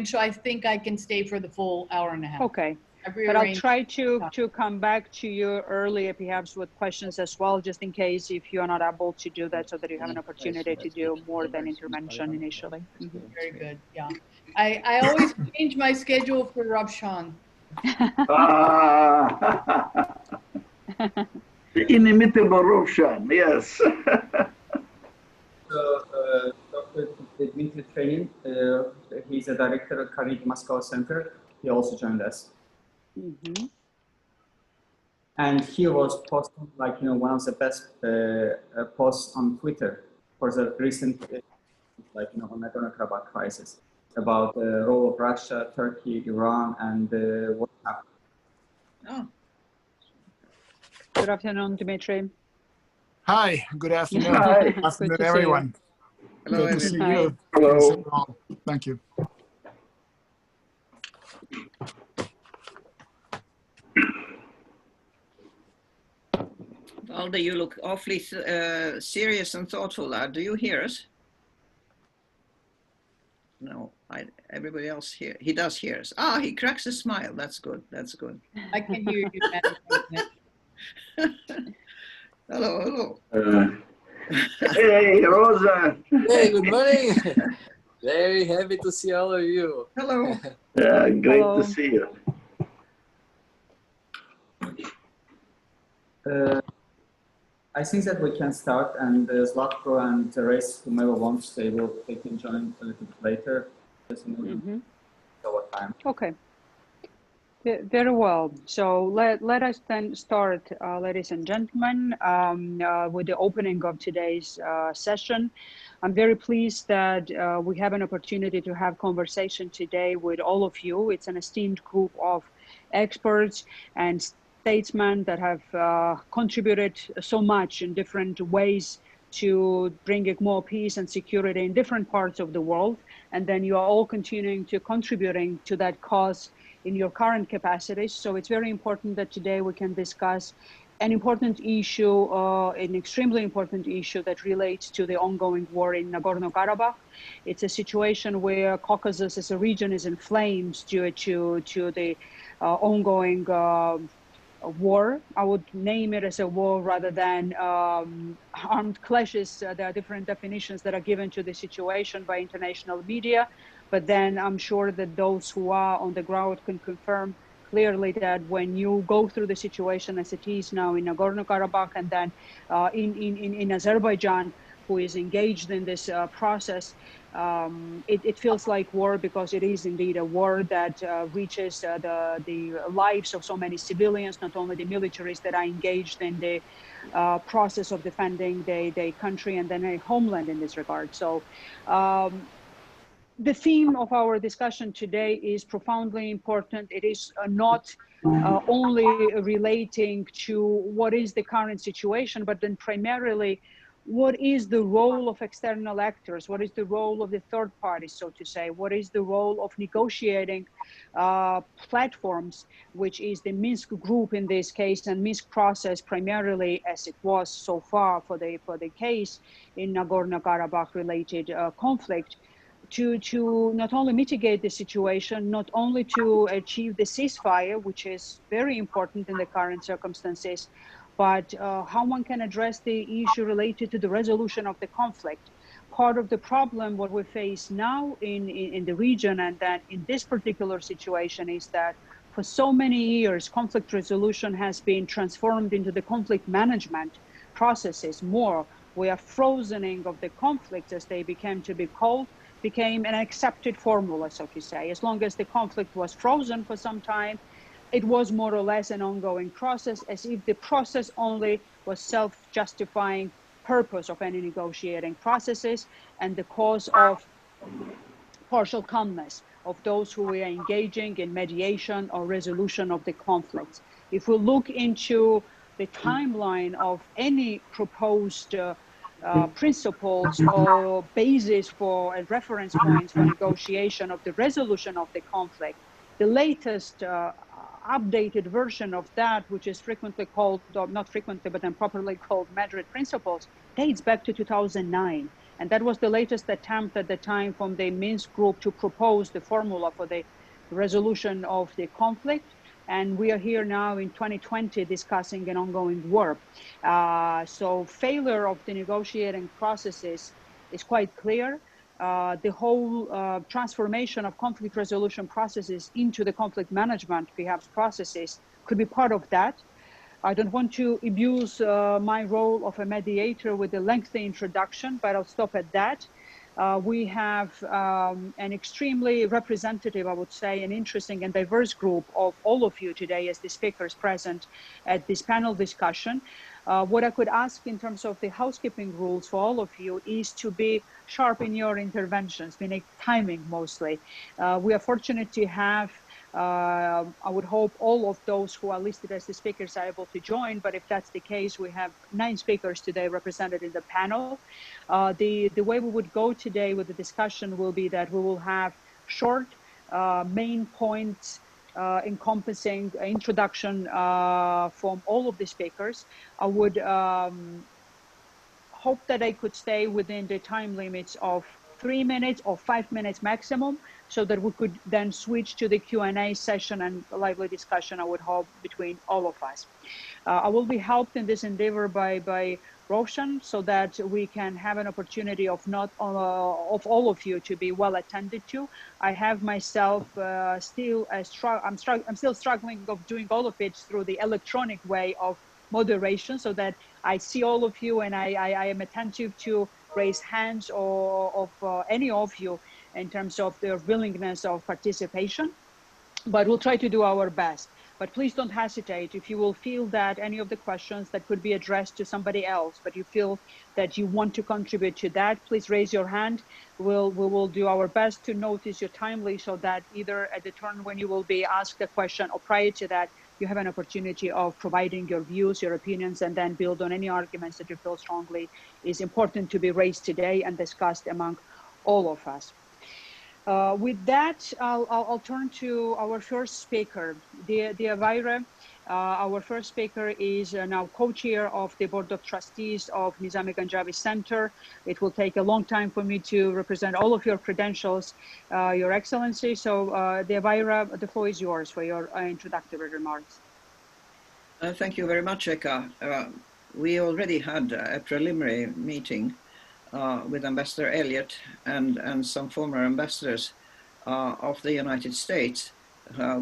so I think I can stay for the full hour and a half. Okay. But I'll try to come back to you earlier, perhaps with questions as well, just in case if you're not able to do that, so that you have an opportunity to do more than intervention initially. Very good. Yeah. I always change my schedule for Rabshan. The inimitable Roshan, yes. Dr. Dmitri Trenin, he's a director at Carnegie Moscow Center. He also joined us. And he was posting, like, one of the best posts on Twitter for the recent, on Nagorno-Karabakh crisis, about the role of Russia, Turkey, Iran, and what happened. Oh. Good afternoon, Dmitri. Hi, good afternoon. Hi. Good afternoon, everyone. Hello, good to see Hi. you. Hello. Thank you. Valda, you look awfully serious and thoughtful. Do you hear us? No, everybody else here. He does hear us. Ah, he cracks a smile. That's good. That's good. I can hear you. Hello. Hey, Rosen. Hey, good morning. Very happy to see all of you. Hello. Yeah, great Hello. to see you. I think that we can start, and Zlatko and Therese, whomever wants, they can join a little bit later. Over time. Okay. Very well. So let us then start, ladies and gentlemen, with the opening of today's session. I'm very pleased that we have an opportunity to have conversation today with all of you. It's an esteemed group of experts and statesmen that have contributed so much in different ways to bringing more peace and security in different parts of the world. And then you are all continuing to contributing to that cause in your current capacities. So it's very important that today we can discuss an important issue, an extremely important issue that relates to the ongoing war in Nagorno-Karabakh. It's a situation where Caucasus as a region is in flames due to the ongoing war. I would name it as a war rather than armed clashes. There are different definitions that are given to the situation by international media, but then I'm sure that those who are on the ground can confirm clearly that when you go through the situation as it is now in Nagorno-Karabakh and then in Azerbaijan, who is engaged in this process, it feels like war, because it is indeed a war that reaches the lives of so many civilians, not only the militaries that are engaged in the process of defending their country and then a homeland in this regard. So the theme of our discussion today is profoundly important. It is not only relating to what is the current situation, but then primarily what is the role of external actors? What is the role of the third parties, so to say? What is the role of negotiating platforms, which is the Minsk group in this case, and Minsk process primarily, as it was so far for the case in Nagorno-Karabakh related conflict, to not only mitigate the situation, not only to achieve the ceasefire, which is very important in the current circumstances, but how one can address the issue related to the resolution of the conflict. Part of the problem, what we face now in the region and then in this particular situation, is that for so many years, conflict resolution has been transformed into the conflict management processes more. We are frozening of the conflicts, as they became to be called, became an accepted formula, so to say. As long as the conflict was frozen for some time, it was more or less an ongoing process, as if the process only was self-justifying purpose of any negotiating processes and the cause of partial calmness of those who are engaging in mediation or resolution of the conflicts. If we look into the timeline of any proposed principles or basis for and reference points for negotiation of the resolution of the conflict, the latest updated version of that, which is frequently called, or not frequently, but then properly called Madrid Principles, dates back to 2009. And that was the latest attempt at the time from the Minsk group to propose the formula for the resolution of the conflict. And we are here now in 2020 discussing an ongoing war. So failure of the negotiating processes is quite clear. The whole transformation of conflict resolution processes into the conflict management, perhaps, processes could be part of that. I don't want to abuse my role of a mediator with a lengthy introduction, but I'll stop at that. We have an extremely representative, I would say, an interesting and diverse group of all of you today as the speakers present at this panel discussion. What I could ask in terms of the housekeeping rules for all of you is to be sharp in your interventions, meaning timing mostly. We are fortunate to have I would hope all of those who are listed as the speakers are able to join, but if that's the case, we have 9 speakers today represented in the panel. The way we would go today with the discussion will be that we will have short main points encompassing introduction from all of the speakers. I would hope that I could stay within the time limits of 3 minutes or 5 minutes maximum, so that we could then switch to the Q&A session and a lively discussion, I would hope, between all of us. I will be helped in this endeavor by Rosen, so that we can have an opportunity of of all of you to be well attended to. I have myself I'm still struggling of doing all of it through the electronic way of moderation, so that I see all of you and I am attentive to raise hands of any of you in terms of their willingness of participation, but we'll try to do our best. But please don't hesitate. If you will feel that any of the questions that could be addressed to somebody else, but you feel that you want to contribute to that, please raise your hand. We will do our best to notice you timely, so that either at the turn when you will be asked a question or prior to that, you have an opportunity of providing your views, your opinions, and then build on any arguments that you feel strongly is important to be raised today and discussed among all of us. With that, I'll turn to our first speaker, dear Vaira. Our first speaker is now co-chair of the Board of Trustees of Nizami Ganjavi Center. It will take a long time for me to represent all of your credentials, Your Excellency. So, dear Vaira, the floor is yours for your introductory remarks. Thank you very much, Eka. We already had a preliminary meeting with Ambassador Elliott and some former ambassadors of the United States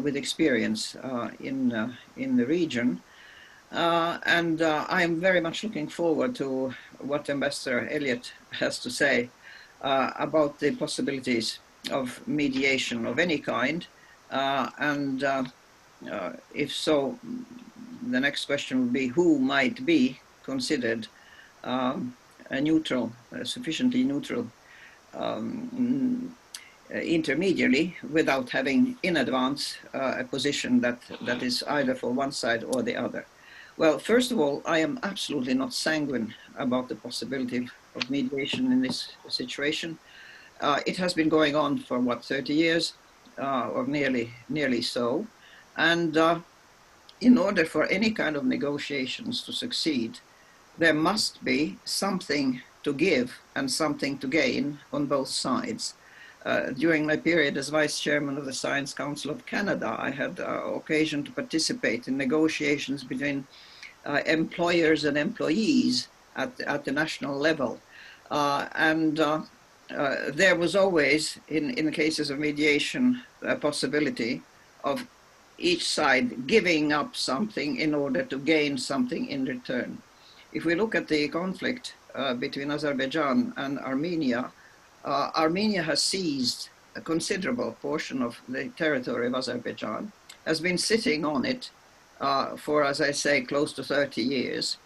with experience in the region. And I'm very much looking forward to what Ambassador Elliott has to say about the possibilities of mediation of any kind. If so, the next question would be who might be considered a neutral, sufficiently neutral intermediary, without having in advance a position that is either for one side or the other. Well, first of all, I am absolutely not sanguine about the possibility of mediation in this situation. It has been going on for what, 30 years or nearly so. And in order for any kind of negotiations to succeed, there must be something to give and something to gain on both sides. During my period as Vice Chairman of the Science Council of Canada, I had occasion to participate in negotiations between employers and employees at the national level. There was always, in cases of mediation, a possibility of each side giving up something in order to gain something in return. If we look at the conflict between Azerbaijan and Armenia, Armenia has seized a considerable portion of the territory of Azerbaijan, has been sitting on it for, as I say, close to 30 years.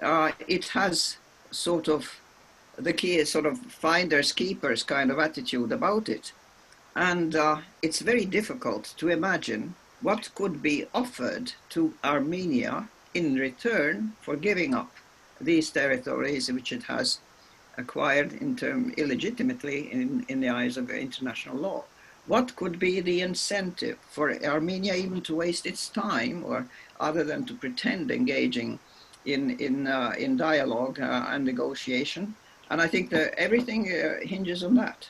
It has sort of the key, sort of finders keepers kind of attitude about it. And it's very difficult to imagine what could be offered to Armenia in return for giving up these territories which it has acquired illegitimately in the eyes of international law. What could be the incentive for Armenia even to waste its time, or other than to pretend engaging in dialogue and negotiation, And I think that everything hinges on that.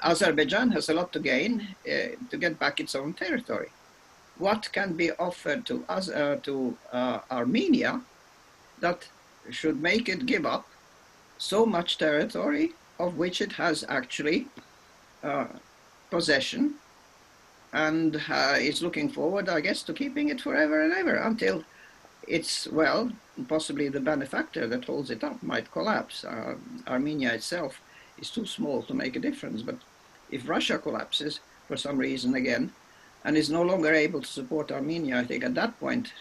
Azerbaijan has a lot to gain to get back its own territory. What can be offered to us, Armenia, that should make it give up so much territory of which it has actually possession, and is looking forward, I guess, to keeping it forever and ever until it's, well, possibly the benefactor that holds it up might collapse. Armenia itself is too small to make a difference, but if Russia collapses for some reason again and is no longer able to support Armenia, I think at that point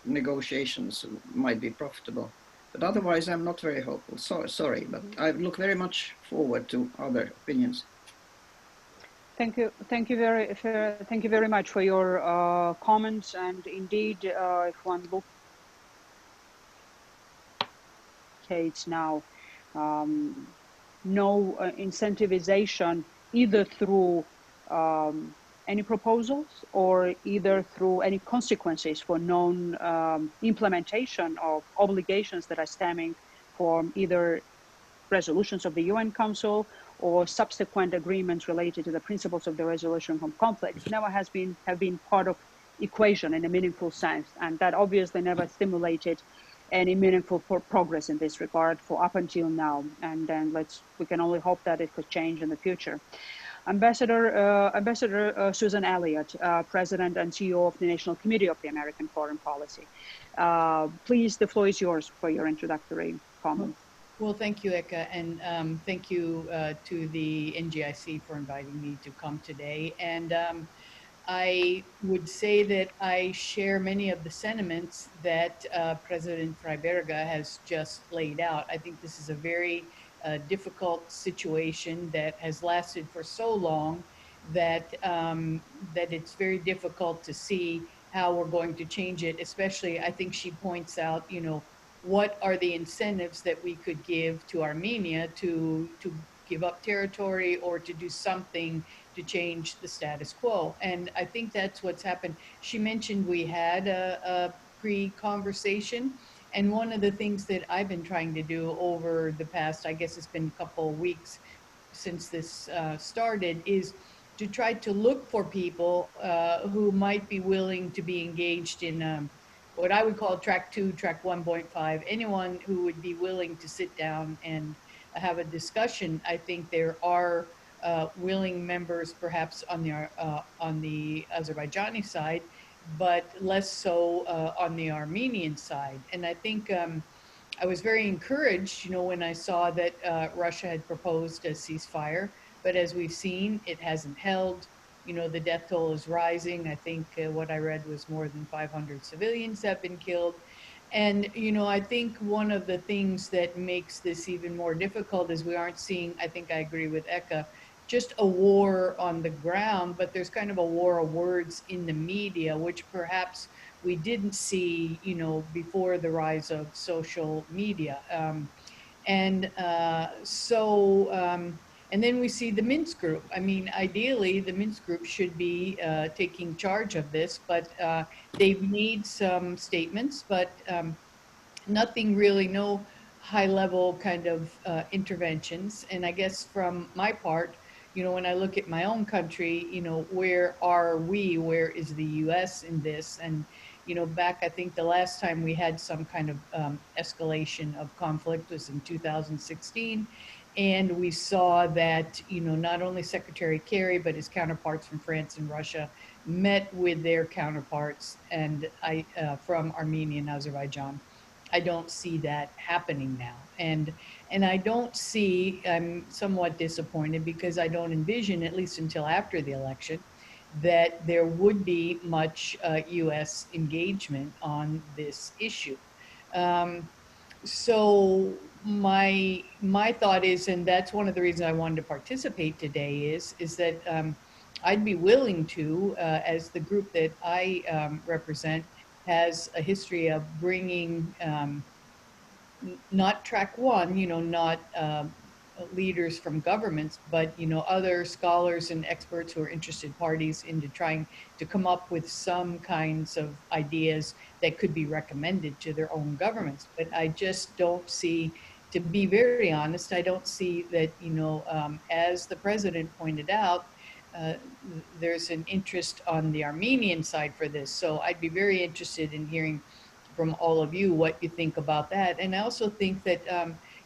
negotiations might be profitable. But otherwise, I'm not very hopeful. Sorry, but I look very much forward to other opinions. Thank you very much for your comments. And indeed, if one looks now, no incentivization either through any proposals or either through any consequences for non-implementation of obligations that are stemming from either resolutions of the UN Council or subsequent agreements related to the principles of the resolution from conflicts never have been part of equation in a meaningful sense, and that obviously never stimulated any meaningful progress in this regard for up until now. And then we can only hope that it could change in the future. Ambassador Susan Elliott, President and CEO of the National Committee of the American Foreign Policy. Please, the floor is yours for your introductory comments. Well, thank you, Eka, and thank you to the NGIC for inviting me to come today. And I would say that I share many of the sentiments that President Freiberga has just laid out. I think this is a very difficult situation that has lasted for so long that that it's very difficult to see how we're going to change it. Especially, I think she points out, you know, what are the incentives that we could give to Armenia to give up territory or to do something to change the status quo. And I think that's what's happened. She mentioned we had a pre-conversation, and one of the things that I've been trying to do over the past, I guess it's been a couple of weeks since this started, is to try to look for people who might be willing to be engaged in what I would call track 2, track 1.5, anyone who would be willing to sit down and have a discussion. I think there are willing members perhaps on the Azerbaijani side, but less so on the Armenian side. And I think I was very encouraged, you know, when I saw that Russia had proposed a ceasefire, but as we've seen, it hasn't held. You know, the death toll is rising. I think what I read was more than 500 civilians have been killed. And, you know, I think one of the things that makes this even more difficult is we aren't seeing, I think I agree with Eka, just a war on the ground, but there's kind of a war of words in the media, which perhaps we didn't see, you know, before the rise of social media. And then we see the Minsk group. I mean, ideally, the Minsk group should be taking charge of this, but they've made some statements, but nothing really, no high-level kind of interventions. And I guess from my part, you know, when I look at my own country, you know, where are we? Where is the U.S. in this? And, you know, back, I think the last time we had some kind of escalation of conflict was in 2016. And we saw that, you know, not only Secretary Kerry, but his counterparts from France and Russia met with their counterparts and from Armenia and Azerbaijan. I don't see that happening now. And I don't see, I'm somewhat disappointed because I don't envision, at least until after the election, that there would be much U.S. engagement on this issue. So my thought is, and that's one of the reasons I wanted to participate today, is that I'd be willing to, as the group that I represent has a history of bringing not track 1, you know, not leaders from governments, but, you know, other scholars and experts who are interested parties into trying to come up with some kinds of ideas that could be recommended to their own governments. But I just don't see to be very honest, I don't see that, as the president pointed out, there's an interest on the Armenian side for this. So I'd be very interested in hearing from all of you what you think about that. And I also think that,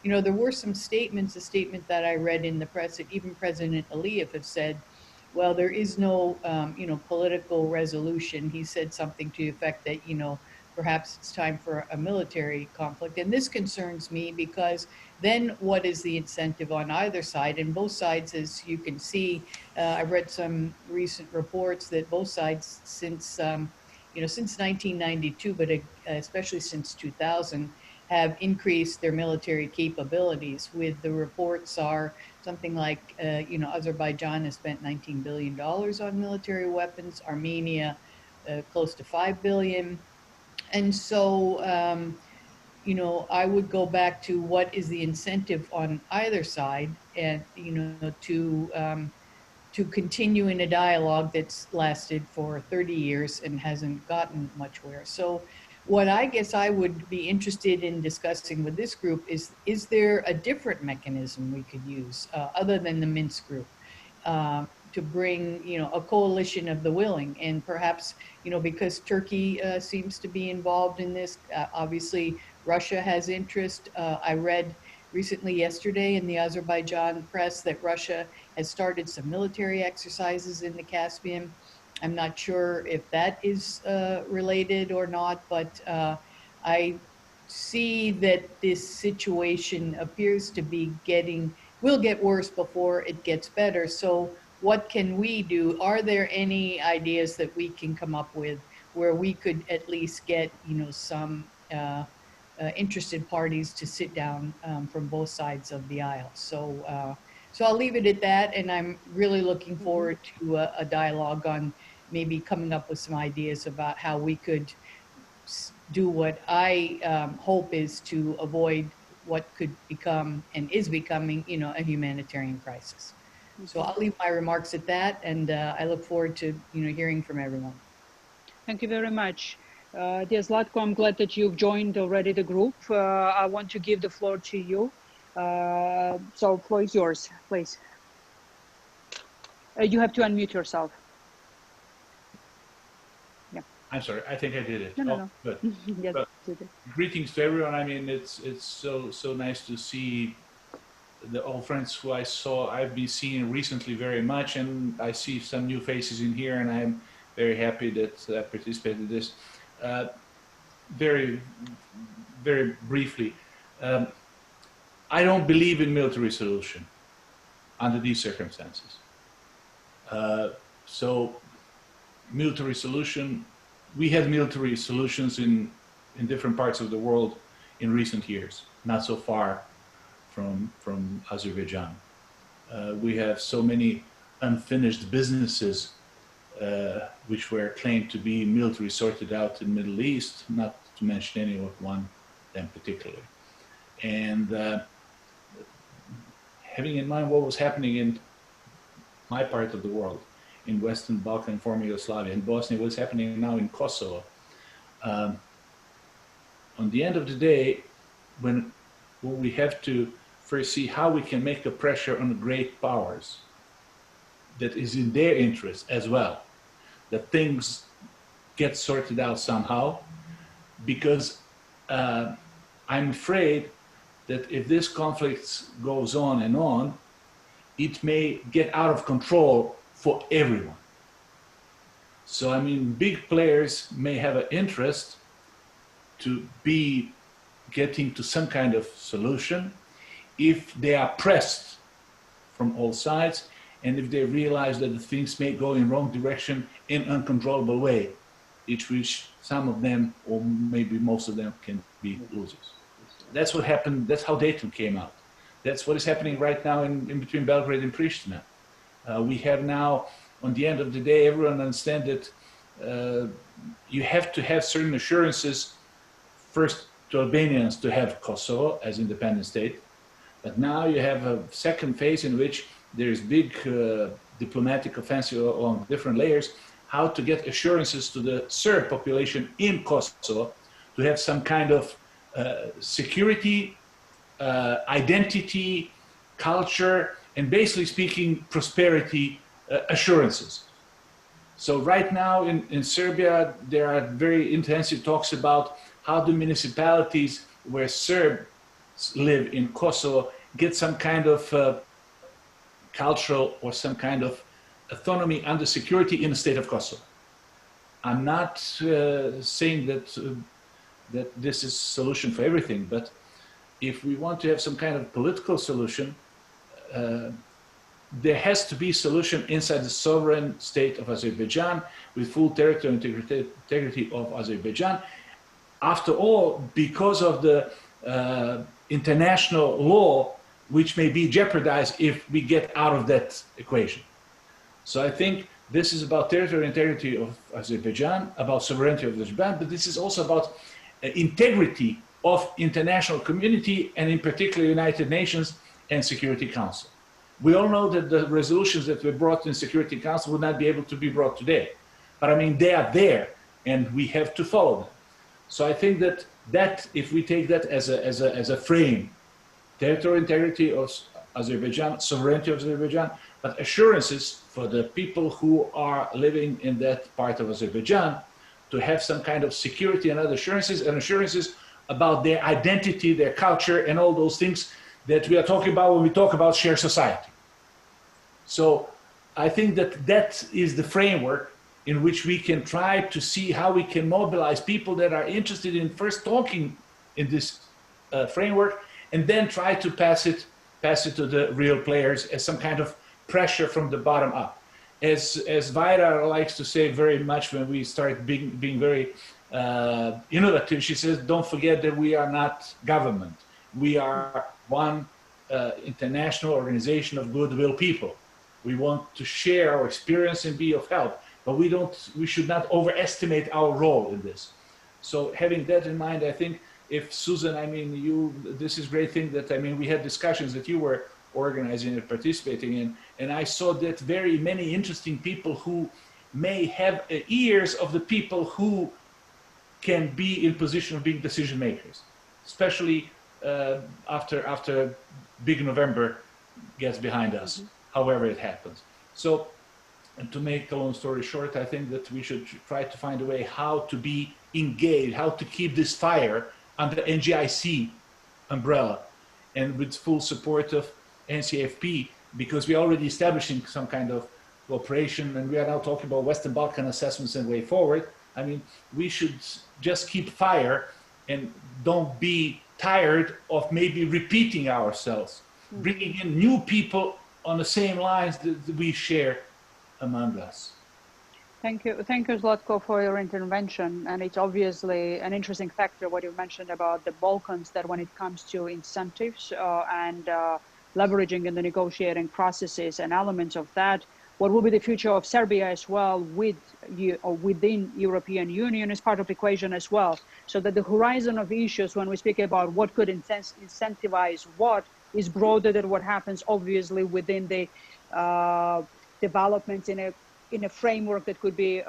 there were some statements, a statement that I read in the press that even President Elliott have said, well, there is no, political resolution. He said something to the effect that, perhaps it's time for a military conflict. And this concerns me because then what is the incentive on either side? And both sides, as you can see, I've read some recent reports that both sides since, since 1992, but especially since 2000, have increased their military capabilities. With the reports are something like, Azerbaijan has spent $19 billion on military weapons, Armenia close to $5 billion. And so, I would go back to what is the incentive on either side, and to continue in a dialogue that's lasted for 30 years and hasn't gotten much where. So what I guess I would be interested in discussing with this group is there a different mechanism we could use other than the Minsk group to bring, a coalition of the willing? And perhaps, because Turkey seems to be involved in this, obviously Russia has interest. I read recently yesterday in the Azerbaijan press that Russia has started some military exercises in the Caspian. I'm not sure if that is related or not, but I see that this situation appears to be will get worse before it gets better. So what can we do? Are there any ideas that we can come up with where we could at least get, some interested parties to sit down from both sides of the aisle? So I'll leave it at that, and I'm really looking forward to a dialogue on maybe coming up with some ideas about how we could do what I hope is to avoid what could become and is becoming, a humanitarian crisis. So I'll leave my remarks at that, and I look forward to, hearing from everyone. Thank you very much. Dear Zlatko, I'm glad that you've joined already the group. I want to give the floor to you. So floor is yours, please. You have to unmute yourself. Yeah. I'm sorry, I think I did it. No. Good. Yes, but greetings to everyone. I mean, it's so nice to see the old friends who I've been seeing recently very much, and I see some new faces in here, and I'm very happy that I participated in this. Very, very briefly, I don't believe in military solution under these circumstances. So military solution, we had military solutions in different parts of the world in recent years, not so far from Azerbaijan. We have so many unfinished businesses which were claimed to be military sorted out in the Middle East, not to mention any of one in particular. And having in mind what was happening in my part of the world, in Western Balkan, former Yugoslavia, in Bosnia, what's happening now in Kosovo. On the end of the day, when we have to first see how we can make a pressure on the great powers that is in their interest as well, that things get sorted out somehow, because I'm afraid that if this conflict goes on, it may get out of control for everyone. So, I mean, big players may have an interest to be getting to some kind of solution if they are pressed from all sides, and if they realize that the things may go in wrong direction in an uncontrollable way, which some of them, or maybe most of them, can be losers. That's what happened. That's how Dayton came out. That's what is happening right now in between Belgrade and Pristina. We have now, on the end of the day, everyone understands that you have to have certain assurances, first to Albanians to have Kosovo as independent state, but now you have a second phase in which there is big diplomatic offensive along different layers, how to get assurances to the Serb population in Kosovo to have some kind of security identity, culture, and basically speaking, prosperity assurances. So right now in Serbia, there are very intensive talks about how the municipalities where Serbs live in Kosovo get some kind of cultural or some kind of autonomy under security in the state of Kosovo. I'm not saying that this is a solution for everything, but if we want to have some kind of political solution, there has to be a solution inside the sovereign state of Azerbaijan with full territorial integrity of Azerbaijan. After all, because of the international law, which may be jeopardized if we get out of that equation. So I think this is about territorial integrity of Azerbaijan, about sovereignty of Azerbaijan, but this is also about integrity of international community, and in particular United Nations and Security Council. We all know that the resolutions that were brought in Security Council would not be able to be brought today. But I mean, they are there and we have to follow them. So I think that if we take that as a frame, territorial integrity of Azerbaijan, sovereignty of Azerbaijan, but assurances for the people who are living in that part of Azerbaijan to have some kind of security and other assurances about their identity, their culture, and all those things that we are talking about when we talk about shared society. So I think that is the framework in which we can try to see how we can mobilize people that are interested in first talking in this framework, and then try to pass it to the real players as some kind of pressure from the bottom up. As Vaira likes to say very much when we start being very innovative, she says, don't forget that we are not government. We are one international organization of goodwill people. We want to share our experience and be of help, but we should not overestimate our role in this. So having that in mind, I think if Susan, I mean, this is a great thing that, I mean, we had discussions that you were organizing and participating in, and I saw that very many interesting people who may have ears of the people who can be in position of being decision makers, especially after big November gets behind us, however it happens. So, and to make a long story short, I think that we should try to find a way how to be engaged, how to keep this fire under NGIC umbrella and with full support of NCFP, because we're already establishing some kind of cooperation, and we are now talking about Western Balkan assessments and way forward. I mean, we should just keep fire and don't be tired of maybe repeating ourselves, bringing in new people on the same lines that we share among us. Thank you, Zlatko, for your intervention. And it's obviously an interesting factor what you mentioned about the Balkans, that when it comes to incentives and leveraging in the negotiating processes and elements of that, what will be the future of Serbia as well within European Union is part of the equation as well. So that the horizon of issues when we speak about what could incentivize what is broader than what happens obviously within the developments in a framework that could be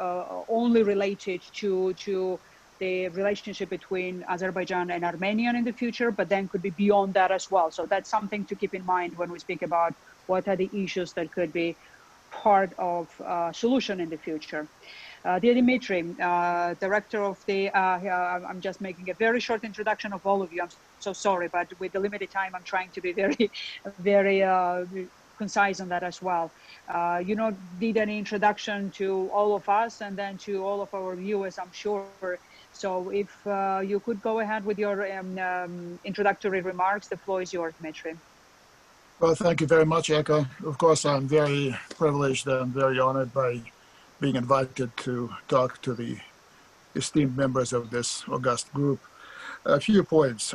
only related to the relationship between Azerbaijan and Armenia in the future, but then could be beyond that as well. So that's something to keep in mind when we speak about what are the issues that could be part of solution in the future. Dear Dmitri, director of the, I'm just making a very short introduction of all of you. I'm so sorry, but with the limited time, I'm trying to be very concise on that as well. You know, did an introduction to all of us and then to all of our viewers, I'm sure. So if you could go ahead with your introductory remarks, the floor is yours, Dmitri. Well, thank you very much, Eka. Of course, I'm very privileged and very honored by being invited to talk to the esteemed members of this august group. A few points.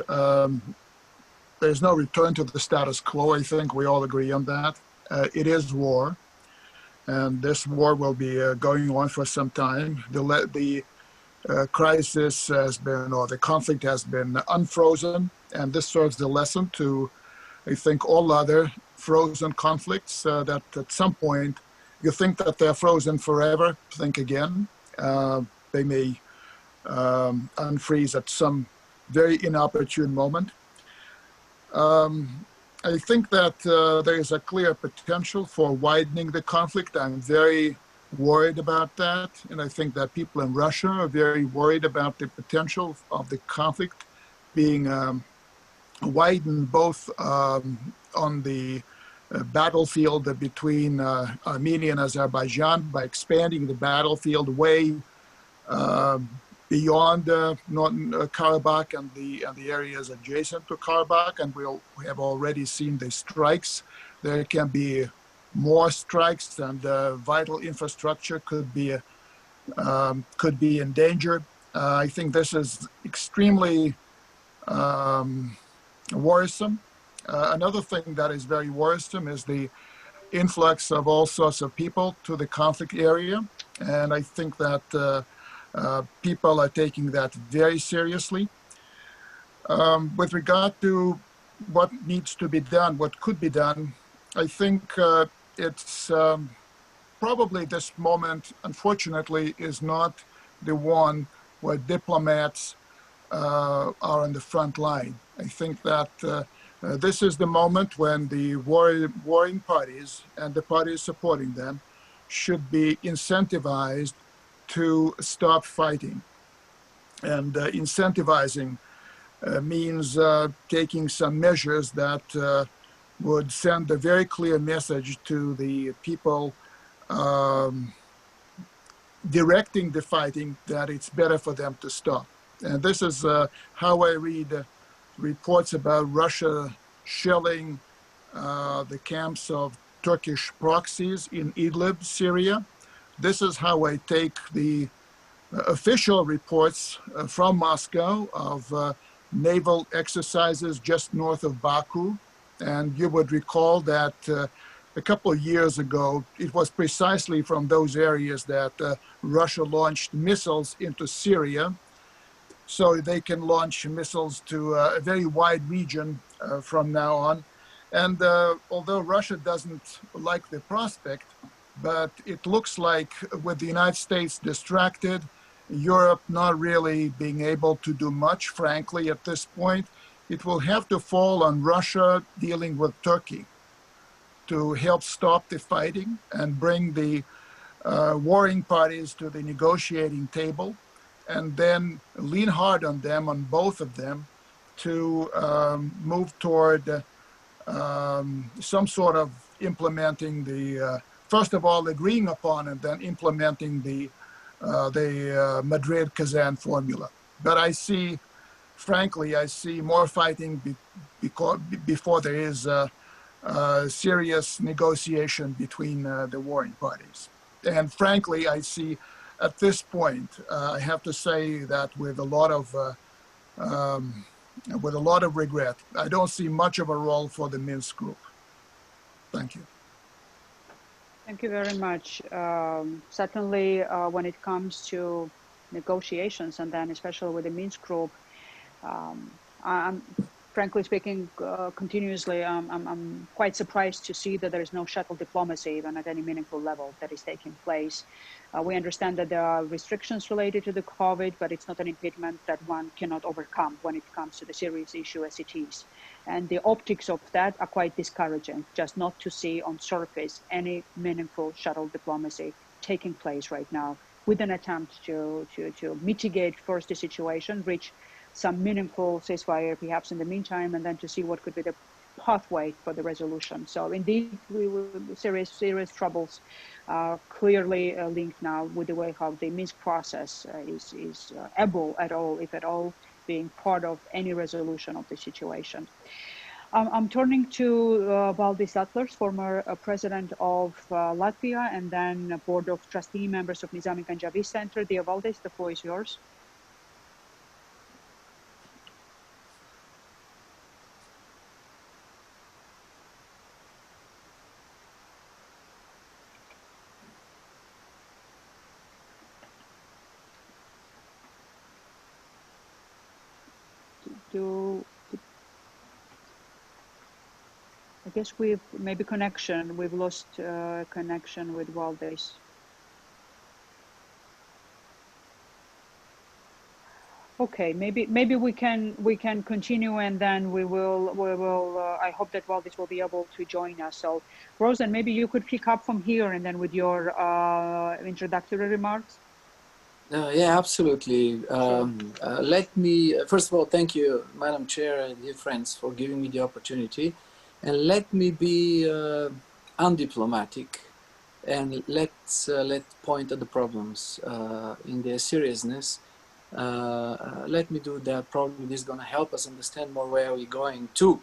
There's no return to the status quo. I think we all agree on that. It is war, and this war will be going on for some time. The crisis has been, or the conflict has been unfrozen, and this serves the lesson to, I think, all other frozen conflicts that at some point you think that they're frozen forever, think again. They may unfreeze at some very inopportune moment. I think that there is a clear potential for widening the conflict. I'm very worried about that. And I think that people in Russia are very worried about the potential of the conflict being widened both on the battlefield between Armenia and Azerbaijan by expanding the battlefield way beyond Karabakh and the areas adjacent to Karabakh, and we have already seen the strikes. There can be more strikes, and vital infrastructure could be in danger. I think this is extremely worrisome. Another thing that is very worrisome is the influx of all sorts of people to the conflict area, and I think that people are taking that very seriously. With regard to what needs to be done, what could be done, I think it's probably this moment, unfortunately, is not the one where diplomats are on the front line. I think that this is the moment when the warring parties and the parties supporting them should be incentivized to stop fighting. And incentivizing means taking some measures that would send a very clear message to the people directing the fighting that it's better for them to stop. And this is how I read reports about Russia shelling the camps of Turkish proxies in Idlib, Syria. This is how I take the official reports from Moscow of naval exercises just north of Baku. And you would recall that a couple of years ago, it was precisely from those areas that Russia launched missiles into Syria, so they can launch missiles to a very wide region from now on. And although Russia doesn't like the prospect, but it looks like with the United States distracted, Europe not really being able to do much, frankly, at this point, it will have to fall on Russia dealing with Turkey to help stop the fighting and bring the warring parties to the negotiating table, and then lean hard on them, on both of them, to move toward some sort of implementing the, first of all, agreeing upon and then implementing the Madrid-Kazan formula. But I see, frankly, I see more fighting before there is serious negotiation between the warring parties. And frankly, I see at this point, I have to say that with a lot of regret, I don't see much of a role for the Minsk group. Thank you. Thank you very much. Certainly, when it comes to negotiations, and then especially with the Minsk group, I'm frankly speaking, continuously, I'm quite surprised to see that there is no shuttle diplomacy even at any meaningful level that is taking place. We understand that there are restrictions related to the COVID, but it's not an impediment that one cannot overcome when it comes to the serious issue as it is. And the optics of that are quite discouraging, just not to see on surface any meaningful shuttle diplomacy taking place right now with an attempt to mitigate first the situation, reach some meaningful ceasefire perhaps in the meantime, and then to see what could be the pathway for the resolution. So indeed, we will serious troubles clearly linked now with the way how the Minsk process is able at all, if at all, being part of any resolution of the situation. I'm turning to Valdis Zatlers, former president of Latvia, and then board of trustee members of Nizami Ganjavi Center. Dear Valdis, the floor is yours. I guess we've lost connection with Valdis. Okay, maybe we can continue, and then we will. I hope that Valdis will be able to join us. So, Rosen, maybe you could pick up from here, and then with your introductory remarks. Yeah, absolutely. Sure. Let me, first of all, thank you, Madam Chair and dear friends, for giving me the opportunity. And let me be undiplomatic, and let's point at the problems in their seriousness. Let me do that. Probably this is going to help us understand more where we're going to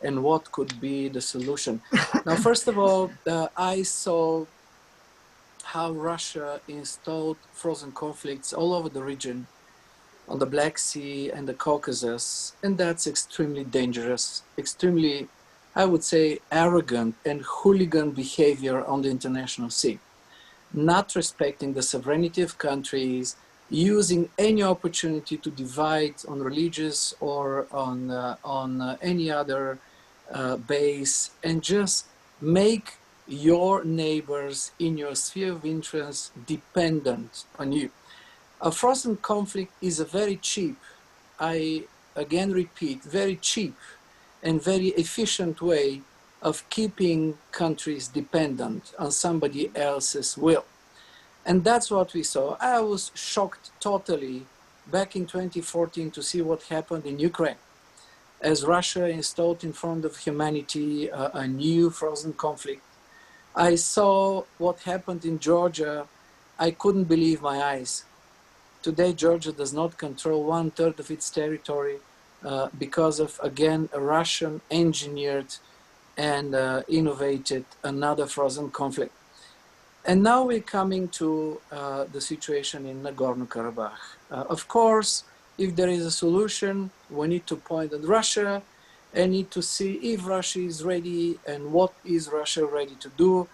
and what could be the solution. Now, first of all, I saw how Russia installed frozen conflicts all over the region, on the Black Sea and the Caucasus, and that's extremely dangerous, extremely, I would say, arrogant and hooligan behavior on the international scene. Not respecting the sovereignty of countries, using any opportunity to divide on religious or on any other base, and just make your neighbors in your sphere of interest dependent on you. A frozen conflict is a very cheap, I again repeat, very cheap and very efficient way of keeping countries dependent on somebody else's will. And that's what we saw. I was shocked totally back in 2014 to see what happened in Ukraine, as Russia installed in front of humanity a new frozen conflict. I saw what happened in Georgia. I couldn't believe my eyes. Today, Georgia does not control 1/3 of its territory because of, again, a Russian engineered and innovated another frozen conflict. And now we're coming to the situation in Nagorno-Karabakh. Of course, if there is a solution, we need to point at Russia and need to see if Russia is ready and what is Russia ready to do.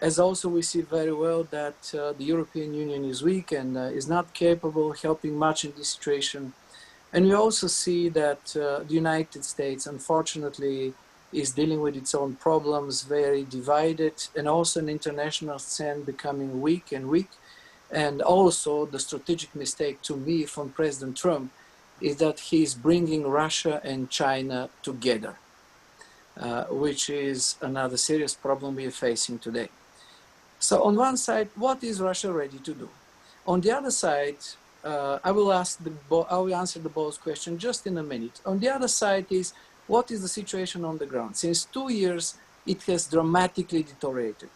As also we see very well that the European Union is weak and is not capable of helping much in this situation. And we also see that the United States, unfortunately, is dealing with its own problems, very divided, and also an international scene becoming weak and weak. And also the strategic mistake to me from President Trump is that he's bringing Russia and China together, which is another serious problem we are facing today. So on one side, what is Russia ready to do? On the other side, I will answer the both question just in a minute. On the other side is, what is the situation on the ground? Since 2 years, it has dramatically deteriorated,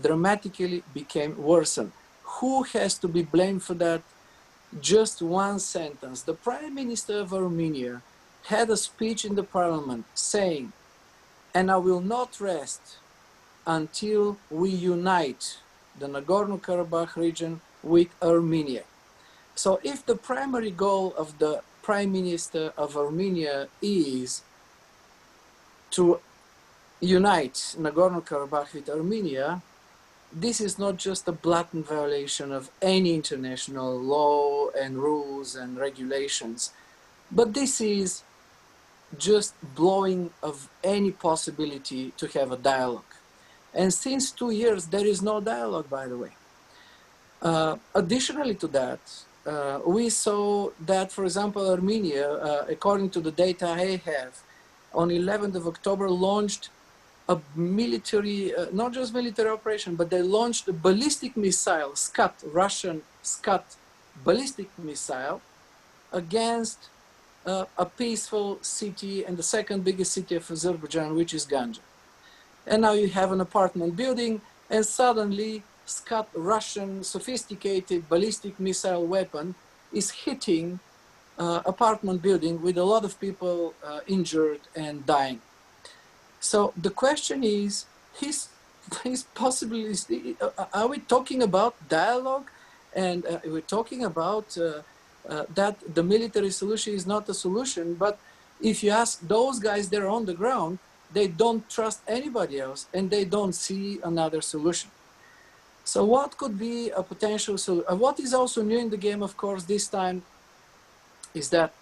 dramatically became worsened. Who has to be blamed for that? Just one sentence. The Prime Minister of Armenia had a speech in the parliament saying, and I will not rest until we unite the Nagorno-Karabakh region with Armenia. So if the primary goal of the Prime Minister of Armenia is to unite Nagorno-Karabakh with Armenia, this is not just a blatant violation of any international law and rules and regulations, but this is just blowing of any possibility to have a dialogue. And since 2 years, there is no dialogue, by the way. Additionally to that, we saw that, for example, Armenia, according to the data I have, on 11th of October launched a military, not just military operation, but they launched a ballistic missile, Scud, Russian Scud ballistic missile, against a peaceful city and the second biggest city of Azerbaijan, which is Ganja. And now you have an apartment building, and suddenly Scud, Russian sophisticated ballistic missile weapon, is hitting apartment building with a lot of people injured and dying. So the question is, are we talking about dialogue? And we're talking about that the military solution is not a solution, but if you ask those guys that are on the ground, they don't trust anybody else and they don't see another solution. So what could be a potential solution? What is also new in the game, of course, this time is that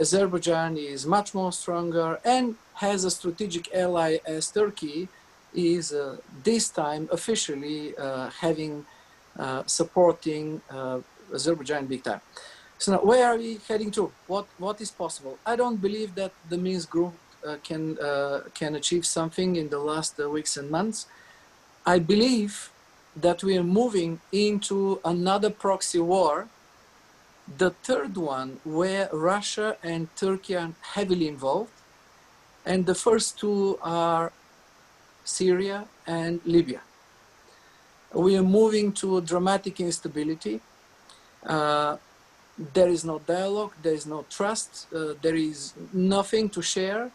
Azerbaijan is much more stronger and has a strategic ally as Turkey is this time officially supporting Azerbaijan big time. So now, where are we heading to? What is possible? I don't believe that the Minsk group can achieve something in the last weeks and months. I believe that we are moving into another proxy war, the third one where Russia and Turkey are heavily involved, and the first two are Syria and Libya. We are moving to dramatic instability. There is no dialogue, there is no trust, there is nothing to share,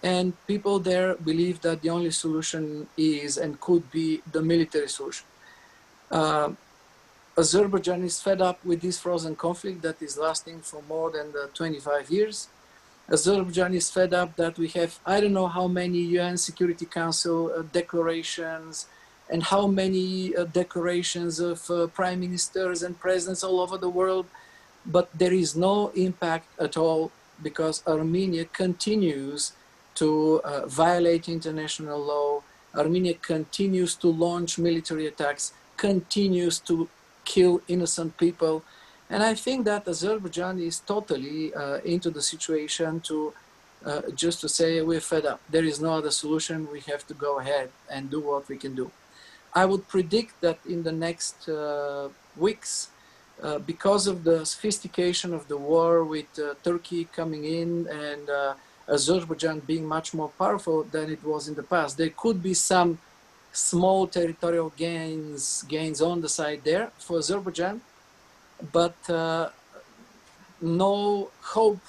and people there believe that the only solution is and could be the military solution. Azerbaijan is fed up with this frozen conflict that is lasting for more than 25 years. Azerbaijan is fed up that we have, I don't know how many UN Security Council declarations and how many declarations of prime ministers and presidents all over the world, but there is no impact at all because Armenia continues to violate international law. Armenia continues to launch military attacks, continues to kill innocent people. And I think that Azerbaijan is totally into the situation to just to say we're fed up. There is no other solution. We have to go ahead and do what we can do. I would predict that in the next weeks, because of the sophistication of the war with Turkey coming in and Azerbaijan being much more powerful than it was in the past, there could be some small territorial gains on the side there for Azerbaijan, but no hope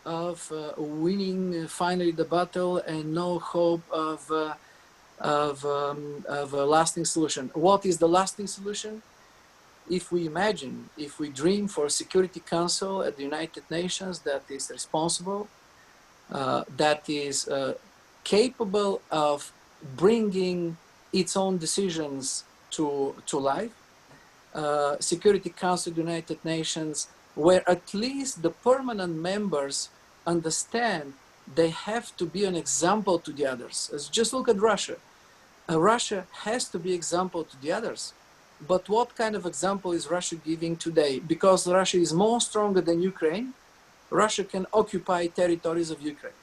of winning finally the battle and no hope of a lasting solution. What is the lasting solution? If we imagine, if we dream for a Security Council at the United Nations that is responsible, that is capable of bringing its own decisions to life, Security Council of the United Nations, where at least the permanent members understand they have to be an example to the others. Just look at Russia. Russia has to be example to the others. But what kind of example is Russia giving today? Because Russia is more stronger than Ukraine, Russia can occupy territories of Ukraine.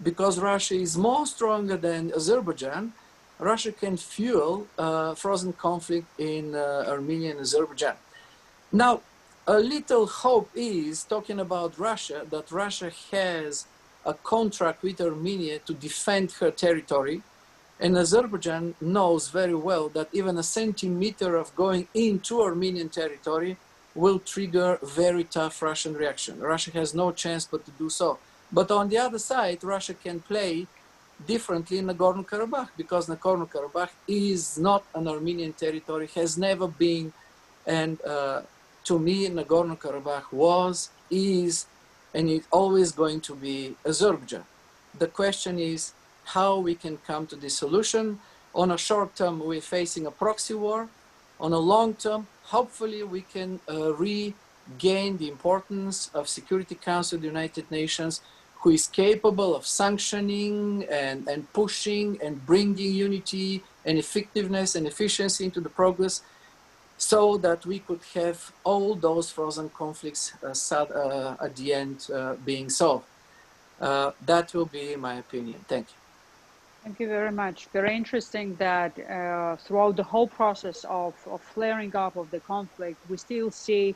Because Russia is more stronger than Azerbaijan, Russia can fuel frozen conflict in Armenia and Azerbaijan. Now, a little hope is talking about Russia, that Russia has a contract with Armenia to defend her territory. And Azerbaijan knows very well that even a centimeter of going into Armenian territory will trigger very tough Russian reaction. Russia has no chance but to do so. But on the other side, Russia can play differently in Nagorno-Karabakh because Nagorno-Karabakh is not an Armenian territory, has never been. And to me, Nagorno-Karabakh was, is, and it's always going to be Azerbaijan. The question is, how we can come to this solution. On a short term, we're facing a proxy war. On a long term, hopefully we can regain the importance of Security Council of the United Nations, who is capable of sanctioning and pushing and bringing unity and effectiveness and efficiency into the progress so that we could have all those frozen conflicts at the end being solved. That will be my opinion. Thank you. Thank you very much. Very interesting that throughout the whole process of flaring up of the conflict, we still see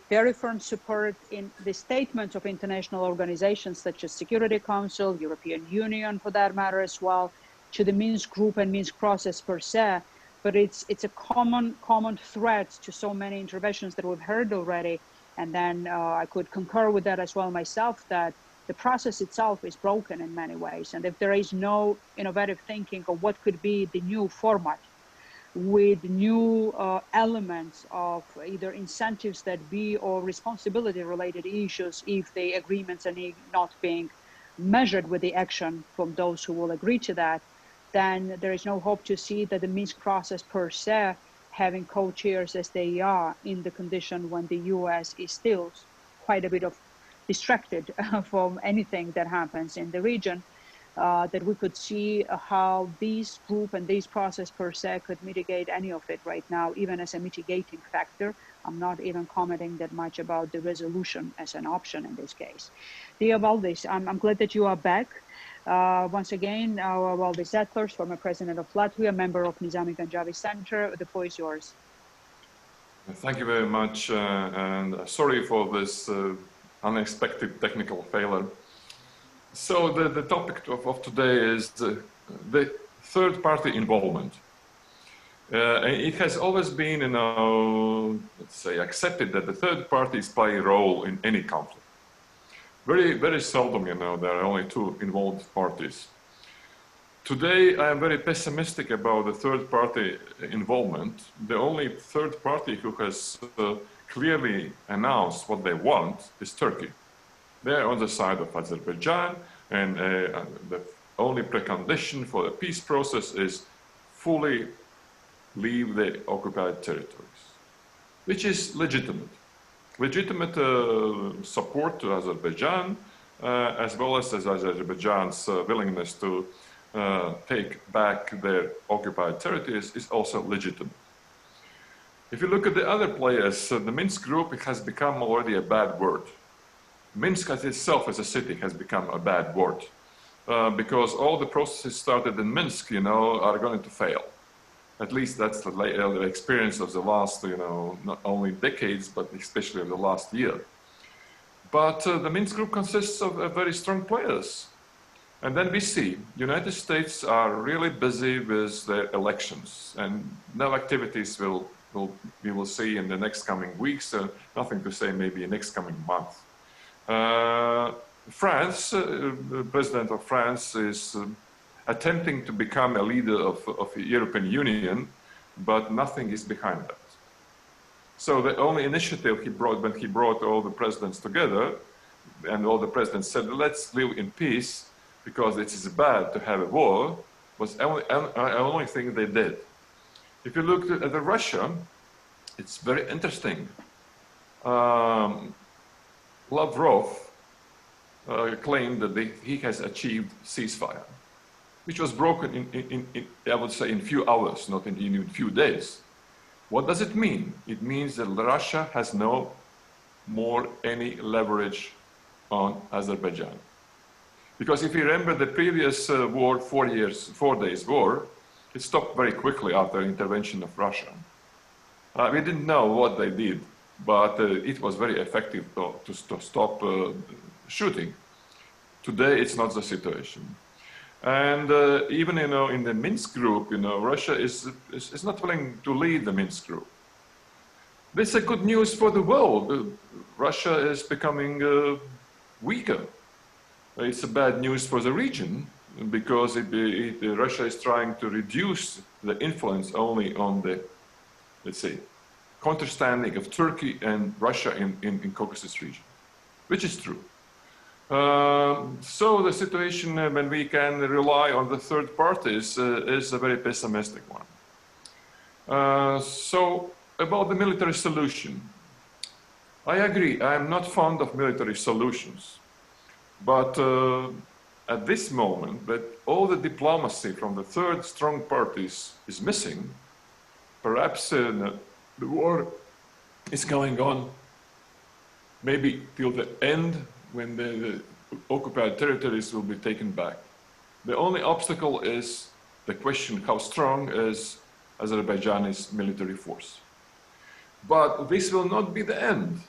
very firm support in the statements of international organizations such as Security Council, European Union for that matter as well, to the Minsk group and Minsk process per se. But it's a common thread to so many interventions that we've heard already. And then I could concur with that as well myself, that the process itself is broken in many ways. And if there is no innovative thinking of what could be the new format with new elements of either incentives that be or responsibility related issues, if the agreements are not being measured with the action from those who will agree to that, then there is no hope to see that the Minsk process per se having co-chairs as they are in the condition when the US is still quite a bit of distracted from anything that happens in the region. that we could see how this group and this process per se could mitigate any of it right now, even as a mitigating factor. I'm not even commenting that much about the resolution as an option in this case. Dear Valdis, I'm glad that you are back. Once again, Valdis Zatlers, former president of Latvia, member of Nizami Ganjavi Center. The floor is yours. Thank you very much, and sorry for this unexpected technical failure. So the topic of today is the third-party involvement. It has always been, let's say, accepted that the third parties play a role in any conflict. Very, very seldom, there are only two involved parties. Today, I am very pessimistic about the third-party involvement. The only third party who has clearly announced what they want is Turkey. They're on the side of Azerbaijan, and the only precondition for the peace process is fully leave the occupied territories, which is legitimate. Legitimate support to Azerbaijan, as well as Azerbaijan's willingness to take back their occupied territories is also legitimate. If you look at the other players, the Minsk group, it has become already a bad word. Minsk as itself as a city has become a bad word because all the processes started in Minsk, are going to fail. At least that's the experience of the last, not only decades, but especially of the last year. But the Minsk group consists of very strong players. And then we see United States are really busy with their elections, and no activities we will see in the next coming weeks, nothing to say maybe next coming month. France, the president of France is attempting to become a leader of the European Union, but nothing is behind that. So the only initiative he brought when he brought all the presidents together, and all the presidents said, let's live in peace, because it is bad to have a war, was the only thing they did. If you look at Russia, it's very interesting. Lavrov claimed that he has achieved ceasefire, which was broken in I would say, in few hours, not in even few days. What does it mean? It means that Russia has no more any leverage on Azerbaijan. Because if you remember the previous war, 4 days war, it stopped very quickly after intervention of Russia. We didn't know what they did, but it was very effective to stop shooting. Today, it's not the situation. And even in the Minsk group, Russia is not willing to lead the Minsk group. This is good news for the world. Russia is becoming weaker. It's a bad news for the region because Russia is trying to reduce the influence only on the, let's say, understanding of Turkey and Russia in Caucasus region, which is true. So the situation when we can rely on the third parties is a very pessimistic one. So about the military solution, I agree, I am not fond of military solutions, but at this moment that all the diplomacy from the third strong parties is missing, perhaps the war is going on maybe till the end when the occupied territories will be taken back. The only obstacle is the question how strong is Azerbaijani's military force. But this will not be the end,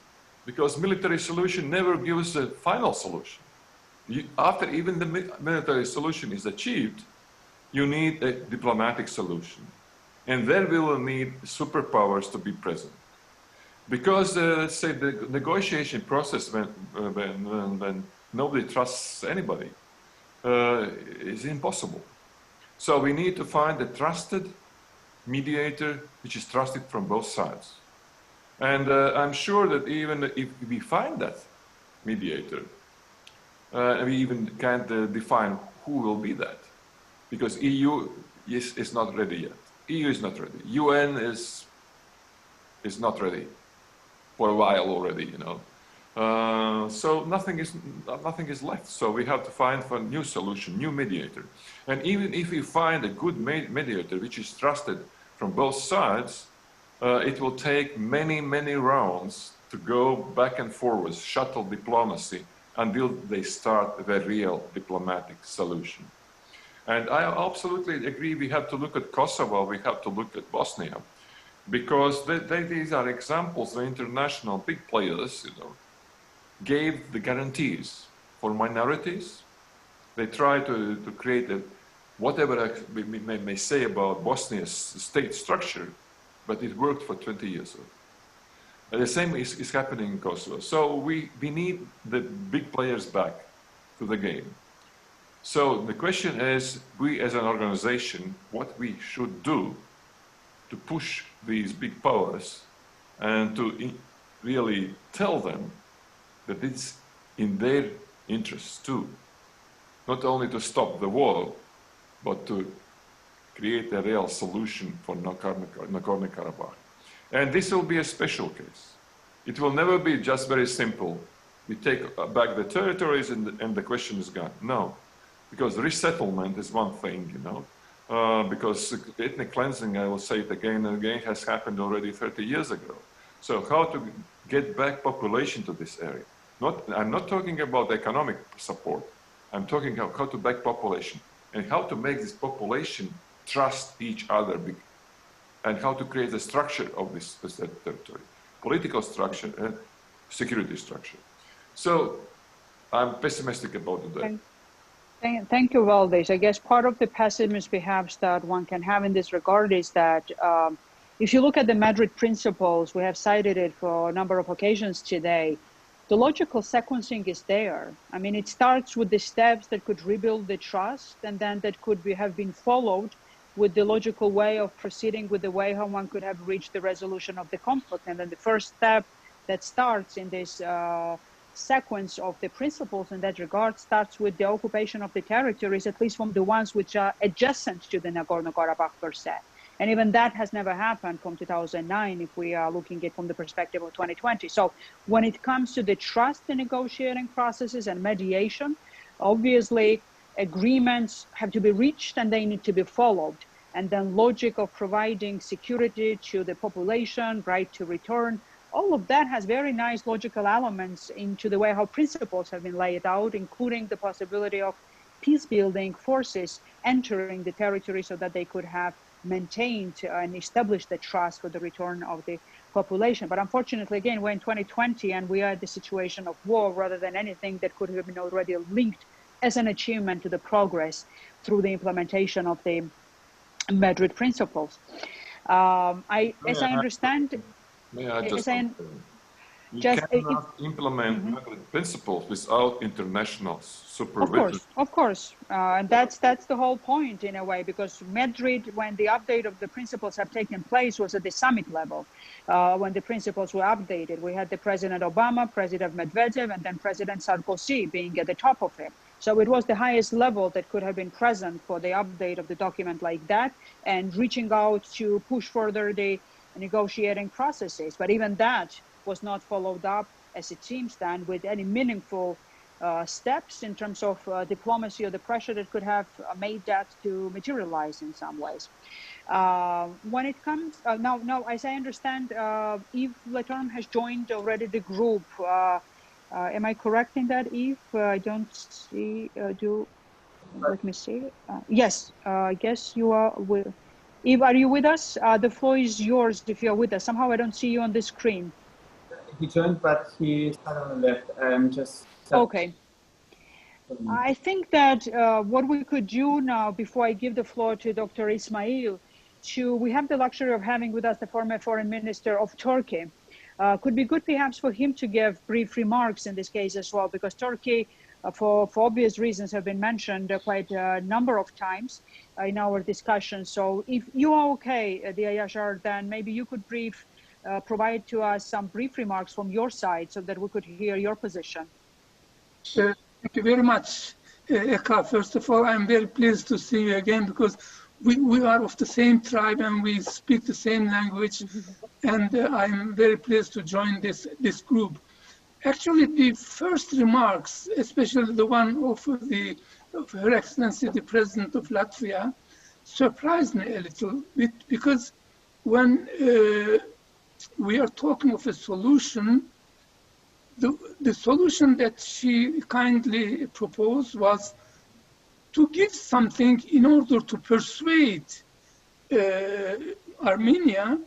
because military solution never gives a final solution. After even the military solution is achieved, you need a diplomatic solution. And then we will need superpowers to be present. Because, say, the negotiation process when nobody trusts anybody is impossible. So we need to find a trusted mediator which is trusted from both sides. And I'm sure that even if we find that mediator, we even can't define who will be that. Because EU is not ready yet. EU is not ready. UN is not ready for a while already, So nothing is left. So we have to find for a new solution, new mediator. And even if we find a good mediator, which is trusted from both sides, it will take many, many rounds to go back and forward, shuttle diplomacy, until they start the real diplomatic solution. And I absolutely agree, we have to look at Kosovo, we have to look at Bosnia, because these are examples where international big players, gave the guarantees for minorities. They try to create whatever we may say about Bosnia's state structure, but it worked for 20 years. The same is happening in Kosovo. So we need the big players back to the game. So the question is, we as an organization, what we should do to push these big powers and to really tell them that it's in their interests too, not only to stop the war, but to create a real solution for Nagorno-Karabakh. And this will be a special case. It will never be just very simple. We take back the territories and the question is gone. No, because resettlement is one thing, because ethnic cleansing, I will say it again and again, has happened already 30 years ago. So how to get back population to this area? I'm not talking about economic support. I'm talking about how to back population and how to make this population trust each other and how to create the structure of this territory, political structure and security structure. So I'm pessimistic about that. Thank you, Valdis. I guess part of the pessimism perhaps that one can have in this regard is that if you look at the Madrid principles, we have cited it for a number of occasions today, the logical sequencing is there. I mean, it starts with the steps that could rebuild the trust, and then that could have been followed with the logical way of proceeding with the way how one could have reached the resolution of the conflict. And then the first step that starts in this sequence of the principles in that regard starts with the occupation of the territories, at least from the ones which are adjacent to the Nagorno-Karabakh per se. And even that has never happened from 2009 if we are looking at it from the perspective of 2020. So when it comes to the trust in negotiating processes and mediation, obviously agreements have to be reached and they need to be followed. And then logic of providing security to the population, right to return, all of that has very nice logical elements into the way how principles have been laid out, including the possibility of peace-building forces entering the territory so that they could have maintained and established the trust for the return of the population. But unfortunately, again, we're in 2020 and we are at the situation of war rather than anything that could have been already linked as an achievement to the progress through the implementation of the Madrid principles. As I understand, you cannot implement Madrid principles without international supervision. Of course. And that's the whole point in a way, because Madrid, when the update of the principles have taken place, was at the summit level. When the principles were updated, we had the President Obama, President Medvedev, and then President Sarkozy being at the top of it. So it was the highest level that could have been present for the update of the document like that and reaching out to push further the negotiating processes. But even that was not followed up, as it seems then, with any meaningful steps in terms of diplomacy or the pressure that could have made that to materialize in some ways. When it comes, now, as I understand, Yves Leterme has joined already the group. Am I correct in that, Yves? I don't see, let me see. Yes, I guess you are with, Yves, are you with us? The floor is yours if you're with us. Somehow I don't see you on the screen. He joined, but he suddenly left. I'm just... Okay. I think that what we could do now, before I give the floor to Dr. Ismail, we have the luxury of having with us the former foreign minister of Turkey. Could be good perhaps for him to give brief remarks in this case as well, because Turkey, for obvious reasons, have been mentioned quite a number of times in our discussion. So if you are okay, dear Yashar, then maybe you could provide to us some brief remarks from your side so that we could hear your position. Thank you very much, Eka. First of all, I'm very pleased to see you again, because we are of the same tribe and we speak the same language, and I'm very pleased to join this group. Actually, the first remarks, especially the one of Her Excellency, the President of Latvia, surprised me a little bit, because when we are talking of a solution, the solution that she kindly proposed was to give something in order to persuade Armenia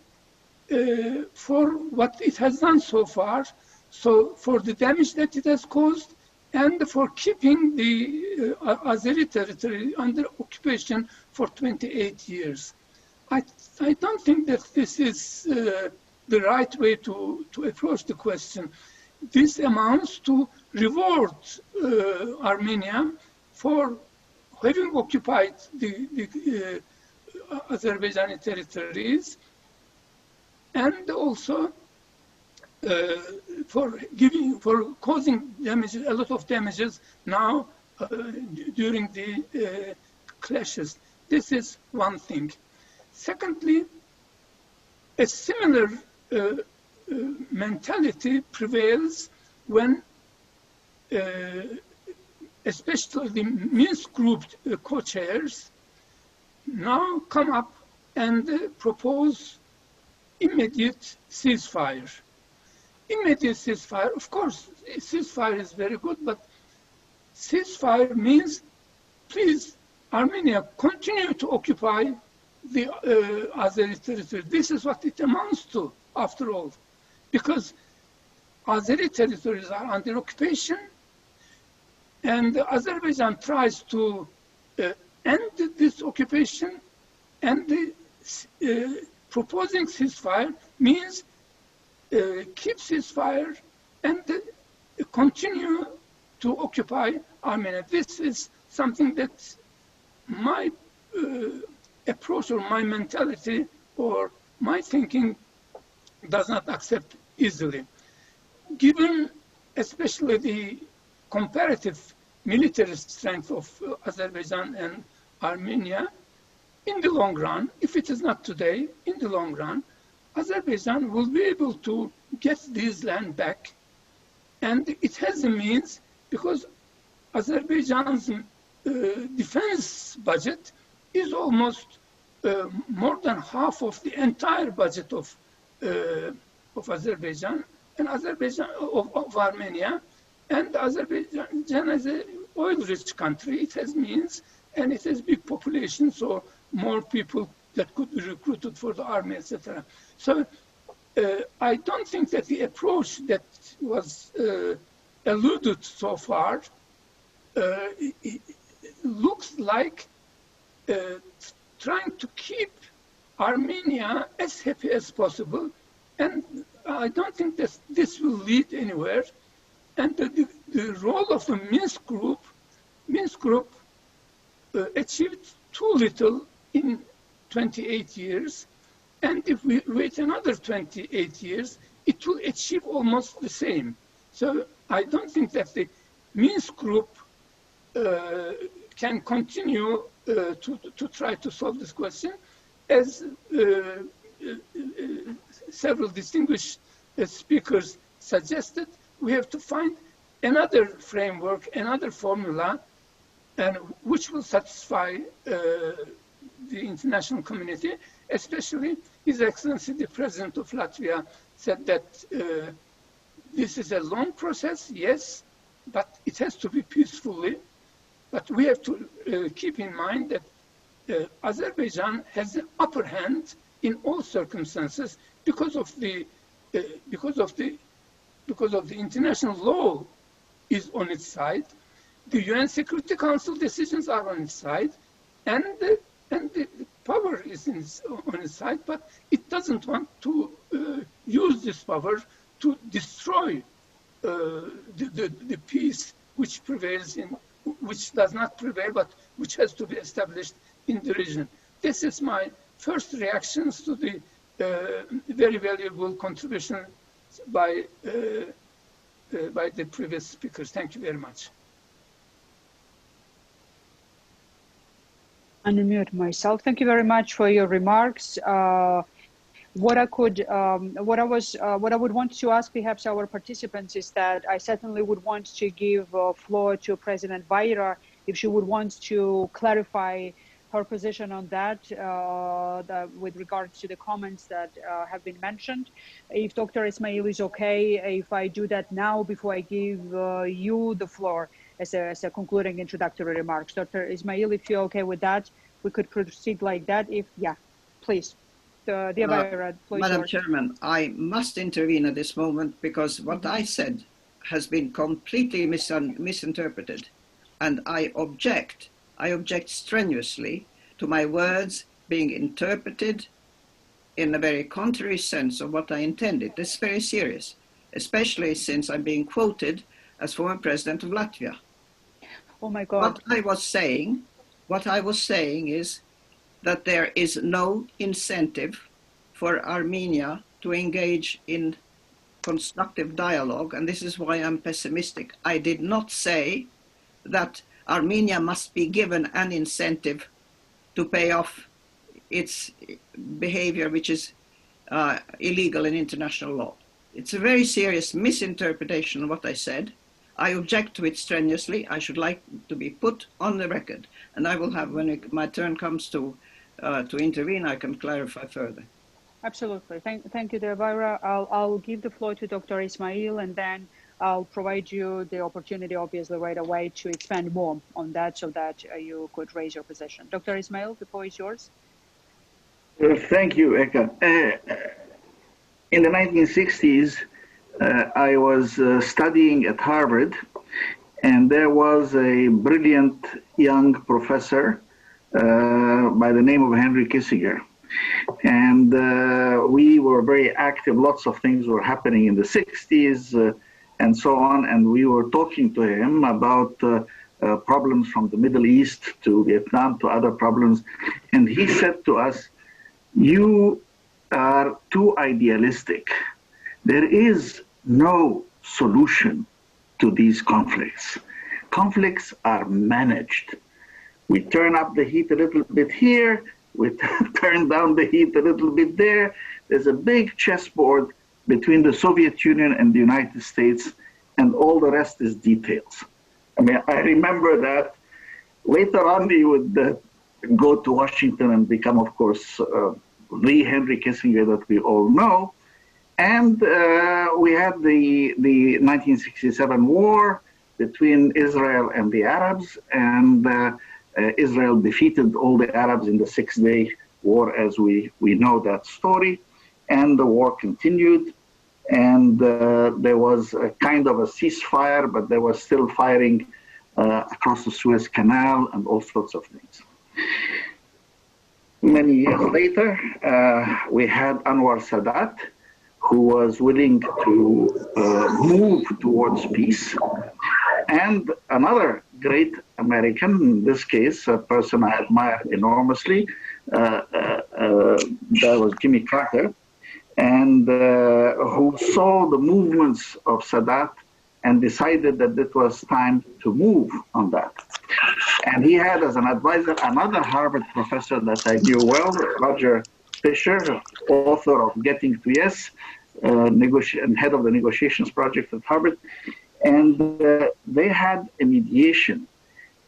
for what it has done so far, so for the damage that it has caused, and for keeping the Azeri territory under occupation for 28 years. I don't think that this is the right way to approach the question. This amounts to reward Armenia for having occupied the Azerbaijani territories, and also for causing damages, a lot of damages now during the clashes. This is one thing. Secondly, a similar mentality prevails when especially the Minsk group co-chairs now come up and propose immediate ceasefire. Immediate ceasefire, of course, ceasefire is very good, but ceasefire means, please, Armenia, continue to occupy the Azeri territory. This is what it amounts to, after all, because Azeri territories are under occupation, and Azerbaijan tries to end this occupation, and the proposing ceasefire means keep ceasefire and continue to occupy Armenia. This is something that my approach or my mentality or my thinking does not accept easily. Given especially the comparative military strength of Azerbaijan and Armenia, in the long run, if it is not today, in the long run, Azerbaijan will be able to get this land back, and it has a means, because Azerbaijan's defense budget is almost more than half of the entire budget of Azerbaijan and of Armenia, and Azerbaijan is an oil-rich country. It has means, and it has big population, so more people that could be recruited for the army, etc. So I don't think that the approach that was alluded so far looks like trying to keep Armenia as happy as possible, and I don't think that this will lead anywhere. And the role of the Minsk group achieved too little in 28 years, and if we wait another 28 years, it will achieve almost the same. So I don't think that the Minsk group can continue to try to solve this question. As several distinguished speakers suggested, we have to find another framework, another formula, and which will satisfy the international community, especially His Excellency the President of Latvia said that this is a long process, yes, but it has to be peacefully. But we have to keep in mind that Azerbaijan has the upper hand in all circumstances because of the international law is on its side. The UN Security Council decisions are on its side, and the power is on its side, but it doesn't want to use this power to destroy the peace which prevails which does not prevail, but which has to be established in the region. This is my first reactions to the very valuable contribution by the previous speakers. Thank you very much. Unmute myself. Thank you very much for your remarks. What I would want to ask perhaps our participants is that I certainly would want to give floor to President Vaira if she would want to clarify her position on that with regards to the comments that have been mentioned. If Dr. Ismail is okay, if I do that now before I give you the floor as a concluding introductory remarks. Dr. Ismail, if you're okay with that, we could proceed like that. If, yeah, please. Madam Chairman, I must intervene at this moment because what I said has been completely misinterpreted, and I object strenuously to my words being interpreted in a very contrary sense of what I intended. This is very serious, especially since I'm being quoted as former president of Latvia. Oh my God. What I was saying is that there is no incentive for Armenia to engage in constructive dialogue, and this is why I'm pessimistic. I did not say that Armenia must be given an incentive to pay off its behavior, which is illegal in international law. It's a very serious misinterpretation of what I said. I object to it strenuously. I should like to be put on the record, and I will have, when my turn comes to intervene, I can clarify further. Absolutely. Thank you, dear Vaira. I'll give the floor to Dr. Ismail, and then I'll provide you the opportunity, obviously, right away to expand more on that so that you could raise your position. Dr. Ismail, the floor is yours. Thank you, Eka. In the 1960s, I was studying at Harvard, and there was a brilliant young professor by the name of Henry Kissinger. And we were very active. Lots of things were happening in the 60s and so on. And we were talking to him about problems from the Middle East to Vietnam to other problems. And he said to us, "You are too idealistic. There is no solution to these conflicts. Conflicts are managed. We turn up the heat a little bit here, we turn down the heat a little bit there. There's a big chessboard between the Soviet Union and the United States, and all the rest is details." I mean, I remember that. Later on, he would go to Washington and become, of course, the Henry Kissinger that we all know. And we had the 1967 war between Israel and the Arabs, and Israel defeated all the Arabs in the Six-Day War, as we know that story. And the war continued, and there was a kind of a ceasefire, but there was still firing across the Suez Canal and all sorts of things. Many years later, we had Anwar Sadat, who was willing to move towards peace. And another great American, in this case, a person I admire enormously, that was Jimmy Carter, and who saw the movements of Sadat and decided that it was time to move on that. And he had as an advisor another Harvard professor that I knew well, Roger Fisher, author of Getting to Yes, and head of the negotiations project at Harvard. And they had a mediation.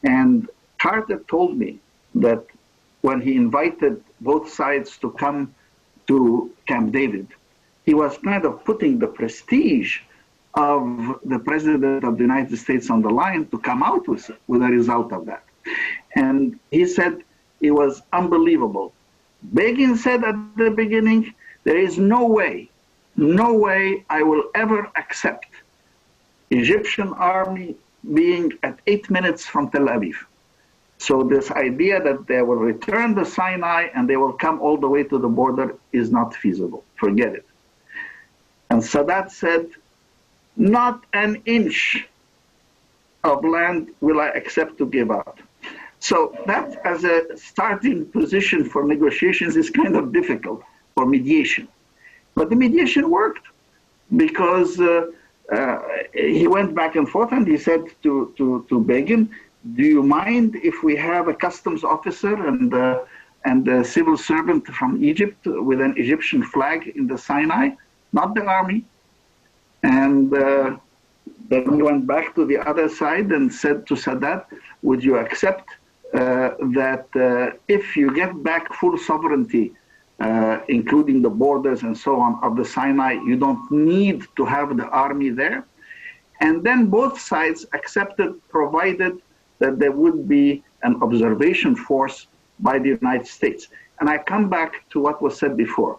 And Carter told me that when he invited both sides to come to Camp David, he was kind of putting the prestige of the President of the United States on the line to come out with a result of that. And he said it was unbelievable. Begin said at the beginning, there is no way I will ever accept Egyptian army being at 8 minutes from Tel Aviv. So this idea that they will return the Sinai and they will come all the way to the border is not feasible. Forget it. And Sadat said, not an inch of land will I accept to give up. So that as a starting position for negotiations is kind of difficult for mediation. But the mediation worked because he went back and forth and he said to Begin, do you mind if we have a customs officer and a civil servant from Egypt with an Egyptian flag in the Sinai, not the army. And then we went back to the other side and said to Sadat, would you accept that if you get back full sovereignty, including the borders and so on of the Sinai, you don't need to have the army there? And then both sides accepted, provided that there would be an observation force by the United States. And I come back to what was said before.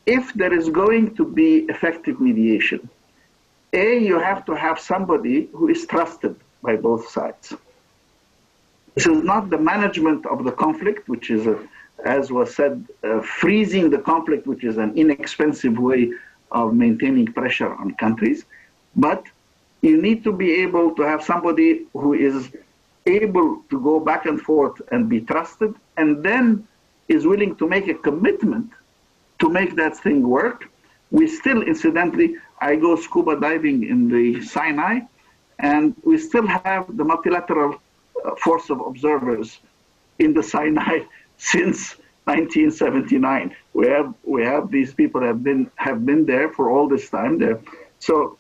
If there is going to be effective mediation, you have to have somebody who is trusted by both sides. This is not the management of the conflict, which is, as was said, freezing the conflict, which is an inexpensive way of maintaining pressure on countries. But you need to be able to have somebody who is able to go back and forth and be trusted, and then is willing to make a commitment to make that thing work. We still, incidentally, I go scuba diving in the Sinai, and we still have the multilateral force of observers in the Sinai since 1979. We have these people have been there for all this time there. So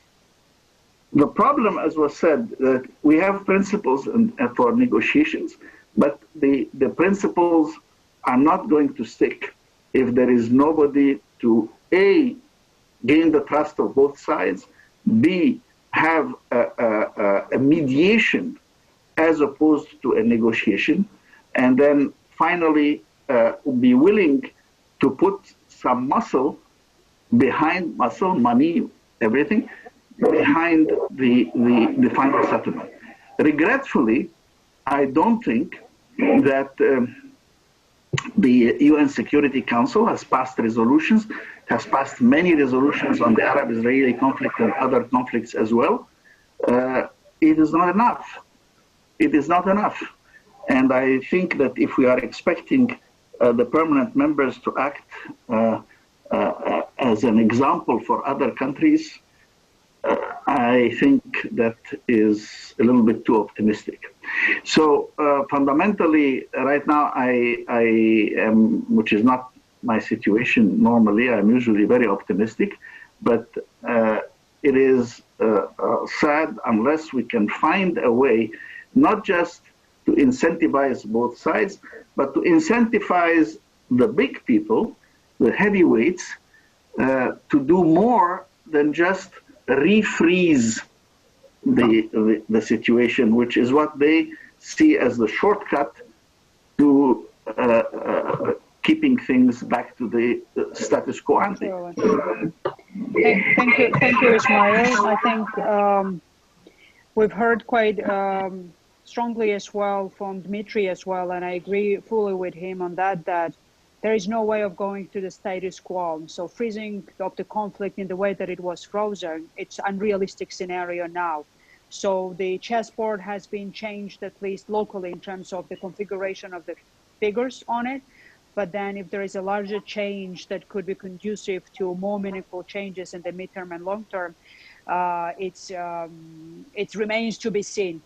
the problem, as was said, that we have principles for negotiations, but the principles are not going to stick if there is nobody to A, gain the trust of both sides, B, have a mediation as opposed to a negotiation, and then finally be willing to put some muscle, money, everything, behind the final settlement. Regretfully, I don't think that the UN Security Council has passed resolutions, has passed many resolutions on the Arab-Israeli conflict and other conflicts as well. It is not enough. It is not enough. And I think that if we are expecting the permanent members to act as an example for other countries, I think that is a little bit too optimistic. So fundamentally, right now, I am, which is not my situation normally, I'm usually very optimistic, but it is sad unless we can find a way not just to incentivize both sides, but to incentivize the big people, the heavyweights, to do more than just refreeze the situation, which is what they see as the shortcut to keeping things back to the status quo ante. Thank you, Ismail. I think we've heard quite strongly as well from Dmitri as well, and I agree fully with him on that, that there is no way of going to the status quo. So freezing of the conflict in the way that it was frozen, it's an unrealistic scenario now. So the chessboard has been changed, at least locally, in terms of the configuration of the figures on it. But then if there is a larger change that could be conducive to more meaningful changes in the midterm and long term, it remains to be seen.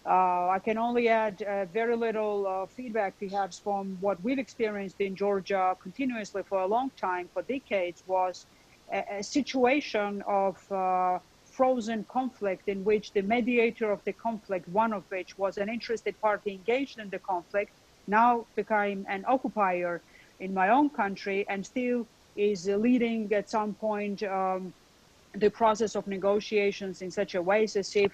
I can only add very little feedback perhaps from what we've experienced in Georgia continuously for a long time, for decades, was a situation of frozen conflict in which the mediator of the conflict, one of which was an interested party engaged in the conflict, now became an occupier in my own country and still is leading at some point the process of negotiations in such a way as if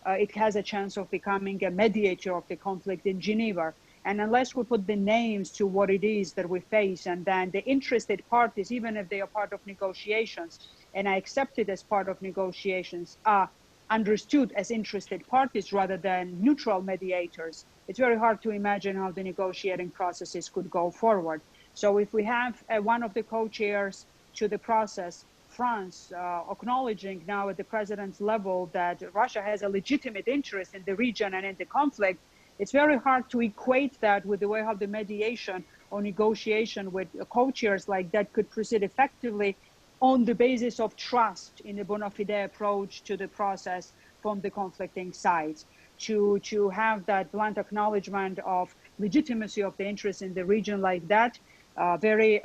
it has a chance of becoming a mediator of the conflict in Geneva. And unless we put the names to what it is that we face, and then the interested parties, even if they are part of negotiations, and I accept it as part of negotiations, are understood as interested parties rather than neutral mediators, it's very hard to imagine how the negotiating processes could go forward. So if we have one of the co-chairs to the process, France, acknowledging now at the president's level that Russia has a legitimate interest in the region and in the conflict, it's very hard to equate that with the way how the mediation or negotiation with co-chairs like that could proceed effectively on the basis of trust in a bona fide approach to the process from the conflicting sides. To have that blunt acknowledgement of legitimacy of the interests in the region like that. Very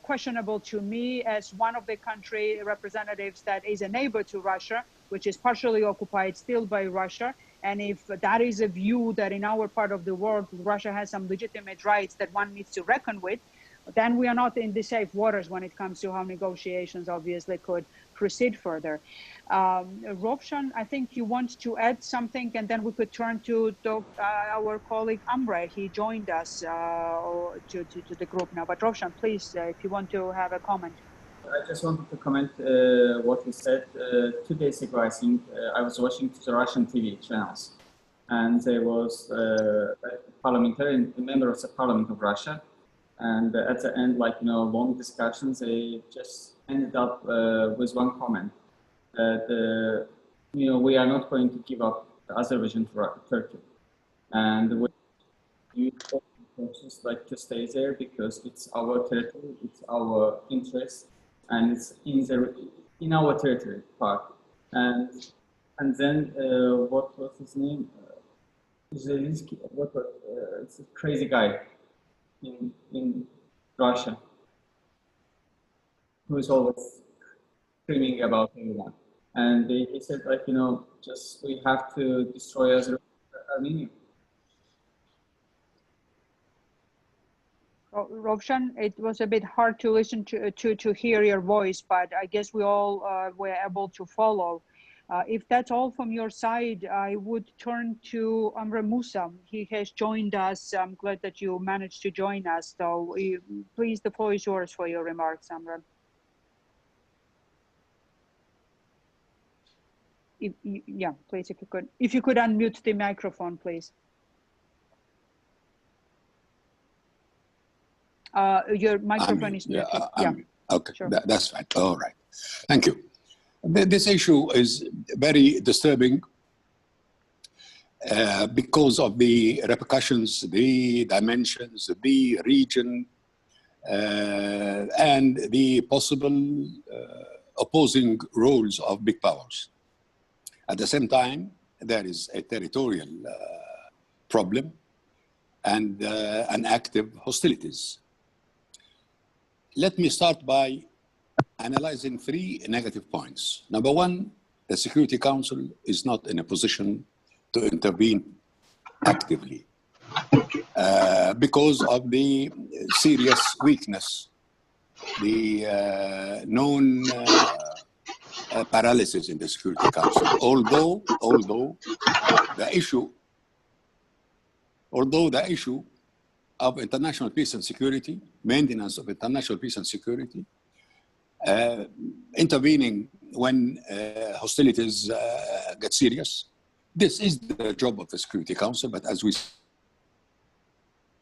questionable to me as one of the country representatives that is a neighbor to Russia, which is partially occupied still by Russia. And if that is a view that in our part of the world, Russia has some legitimate rights that one needs to reckon with, then we are not in the safe waters when it comes to how negotiations obviously could proceed further. Rovshan, I think you want to add something, and then we could turn to our colleague Amre. He joined us to the group now. But Rovshan, please, if you want to have a comment. I just wanted to comment what he said. 2 days ago, I think, I was watching the Russian TV channels, and there was a parliamentarian, a member of the parliament of Russia, and at the end, like, long discussions, they just ended up with one comment that, we are not going to give up Azerbaijan to Turkey. And we just like to stay there because it's our territory, it's our interest, and it's in our territory part. And then what was his name? Zelensky. It's a crazy guy in Russia who is always screaming about everyone. And he said, like, just we have to destroy Armenia. Rovshan, it was a bit hard to listen to hear your voice, but I guess we all were able to follow. If that's all from your side, I would turn to Amre Moussa. He has joined us. I'm glad that you managed to join us. So please, the floor is yours for your remarks, Amre. Yeah, please, if you could unmute the microphone, please. Your microphone is muted. Okay, sure. That's fine. All right. Thank you. This issue is very disturbing because of the repercussions, the dimensions, the region, and the possible opposing roles of big powers. At the same time, there is a territorial problem and an active hostilities. Let me start by analyzing 3 negative points. Number 1, the Security Council is not in a position to intervene actively because of the serious weakness, the known paralysis in the Security Council. Although the issue of international peace and security, maintenance of international peace and security, intervening when hostilities get serious. This is the job of the Security Council, but as we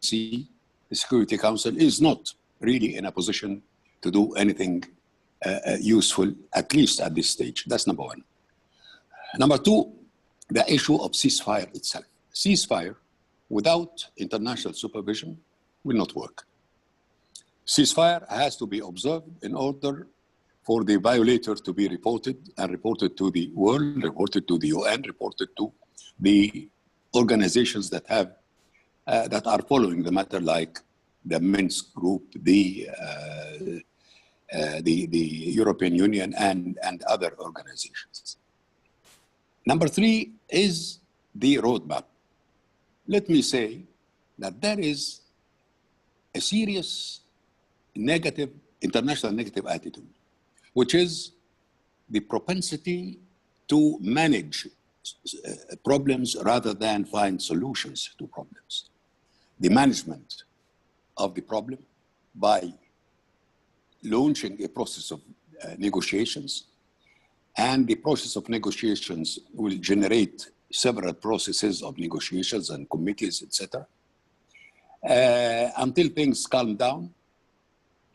see, the Security Council is not really in a position to do anything useful, at least at this stage. That's number 1. Number 2, the issue of ceasefire itself. Ceasefire without international supervision will not work. Ceasefire has to be observed in order for the violator to be reported to the world, reported to the UN, reported to the organizations that have that are following the matter, like the Minsk Group, the European Union, and other organizations. Number 3 is the roadmap. Let me say that there is a serious international negative attitude, which is the propensity to manage problems rather than find solutions to problems. The management of the problem by launching a process of negotiations, and the process of negotiations will generate several processes of negotiations and committees, etc., until things calm down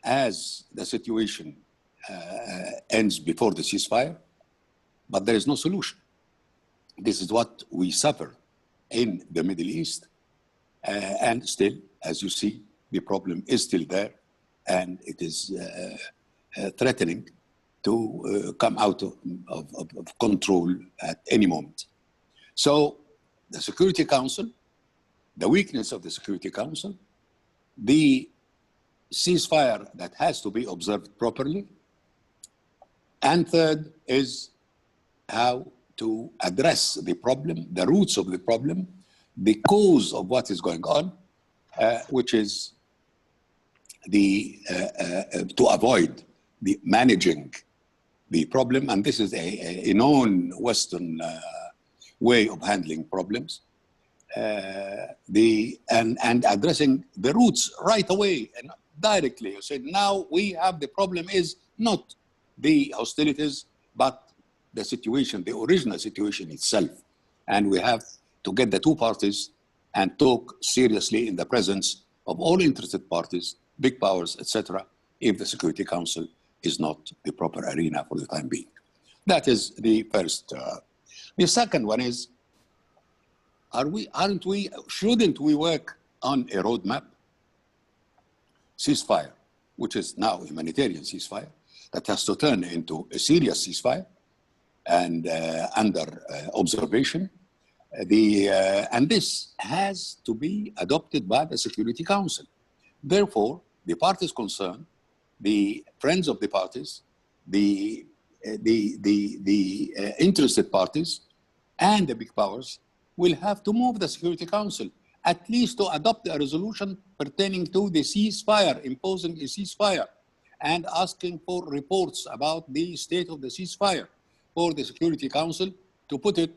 as the situation ends before the ceasefire, but there is no solution. This is what we suffer in the Middle East, and still, as you see, the problem is still there, and it is threatening to come out of control at any moment. So the Security Council, the weakness of the Security Council, the ceasefire that has to be observed properly, and third is how to address the problem, the roots of the problem, the cause of what is going on, which is the to avoid the managing the problem. And this is a known Western way of handling problems. And addressing the roots right away and directly. You said, now we have the problem is not the hostilities, but the situation, the original situation itself. And we have to get the two parties and talk seriously in the presence of all interested parties, big powers, etc., if the Security Council is not the proper arena for the time being. That is the first. The second one is, shouldn't we work on a roadmap? Ceasefire, which is now a humanitarian ceasefire, that has to turn into a serious ceasefire and under observation. And this has to be adopted by the Security Council. Therefore, the parties concerned, the friends of the parties, the interested parties, and the big powers will have to move the Security Council at least to adopt a resolution pertaining to the ceasefire, imposing a ceasefire, and asking for reports about the state of the ceasefire for the Security Council to put it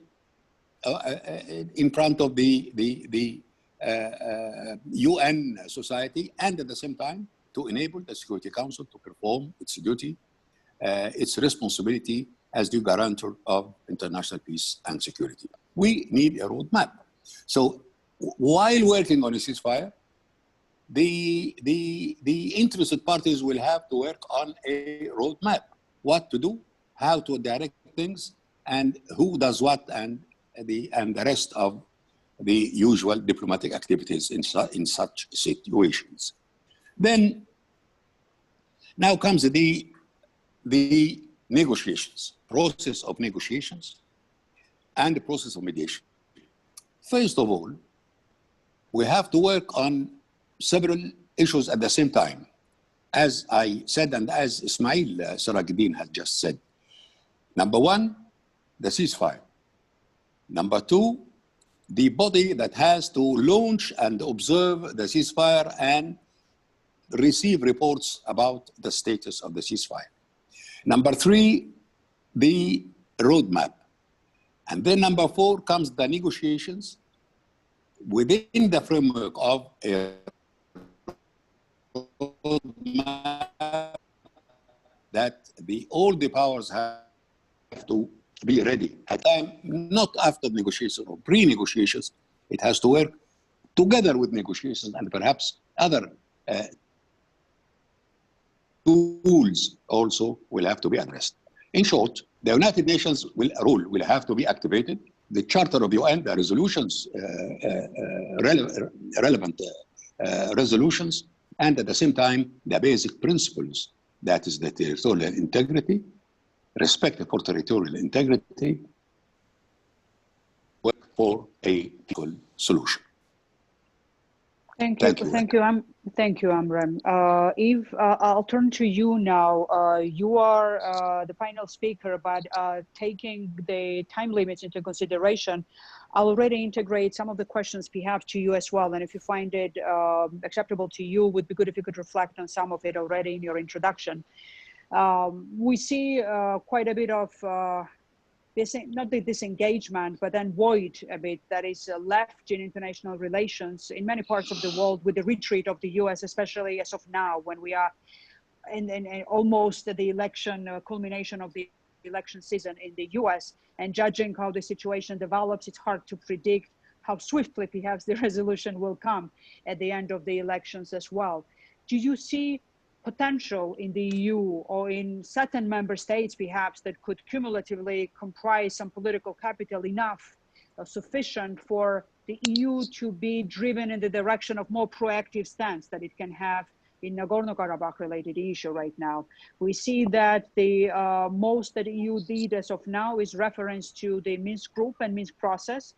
in front of the UN society, and at the same time to enable the Security Council to perform its duty, its responsibility as the guarantor of international peace and security. We need a roadmap. So while working on a ceasefire, the interested parties will have to work on a roadmap, what to do, how to direct things, and who does what, and the rest of the usual diplomatic activities in such situations. Then, now comes the negotiations, process of negotiations, and the process of mediation. First of all, we have to work on several issues at the same time. As I said, and as Ismail Serageldin has just said. Number one, the ceasefire. Number two, the body that has to launch and observe the ceasefire and receive reports about the status of the ceasefire. Number three, the roadmap. And then number four comes the negotiations within the framework of a roadmap that all the powers have to be ready at time, not after negotiations or pre-negotiations. It has to work together with negotiations, and perhaps other tools also will have to be addressed. In short, the United Nations rule will have to be activated. The Charter of UN, the resolutions, relevant resolutions, and at the same time, the basic principles, that is the territorial integrity, respect for territorial integrity, work for a peaceful solution. Thank you, Amre. Eve, I'll turn to you now. You are the final speaker, but taking the time limits into consideration, I'll already integrate some of the questions we have to you as well. And if you find it acceptable to you, it would be good if you could reflect on some of it already in your introduction. We see quite a bit of not the disengagement, but then void a bit that is left in international relations in many parts of the world with the retreat of the US, especially as of now, when we are in almost the election culmination of the election season in the US. And judging how the situation develops, it's hard to predict how swiftly perhaps the resolution will come at the end of the elections as well. Do you see potential in the EU or in certain member states perhaps that could cumulatively comprise some political capital enough sufficient for the EU to be driven in the direction of more proactive stance that it can have in Nagorno-Karabakh related issue right now. We see that the most that EU did as of now is reference to the Minsk group and Minsk process.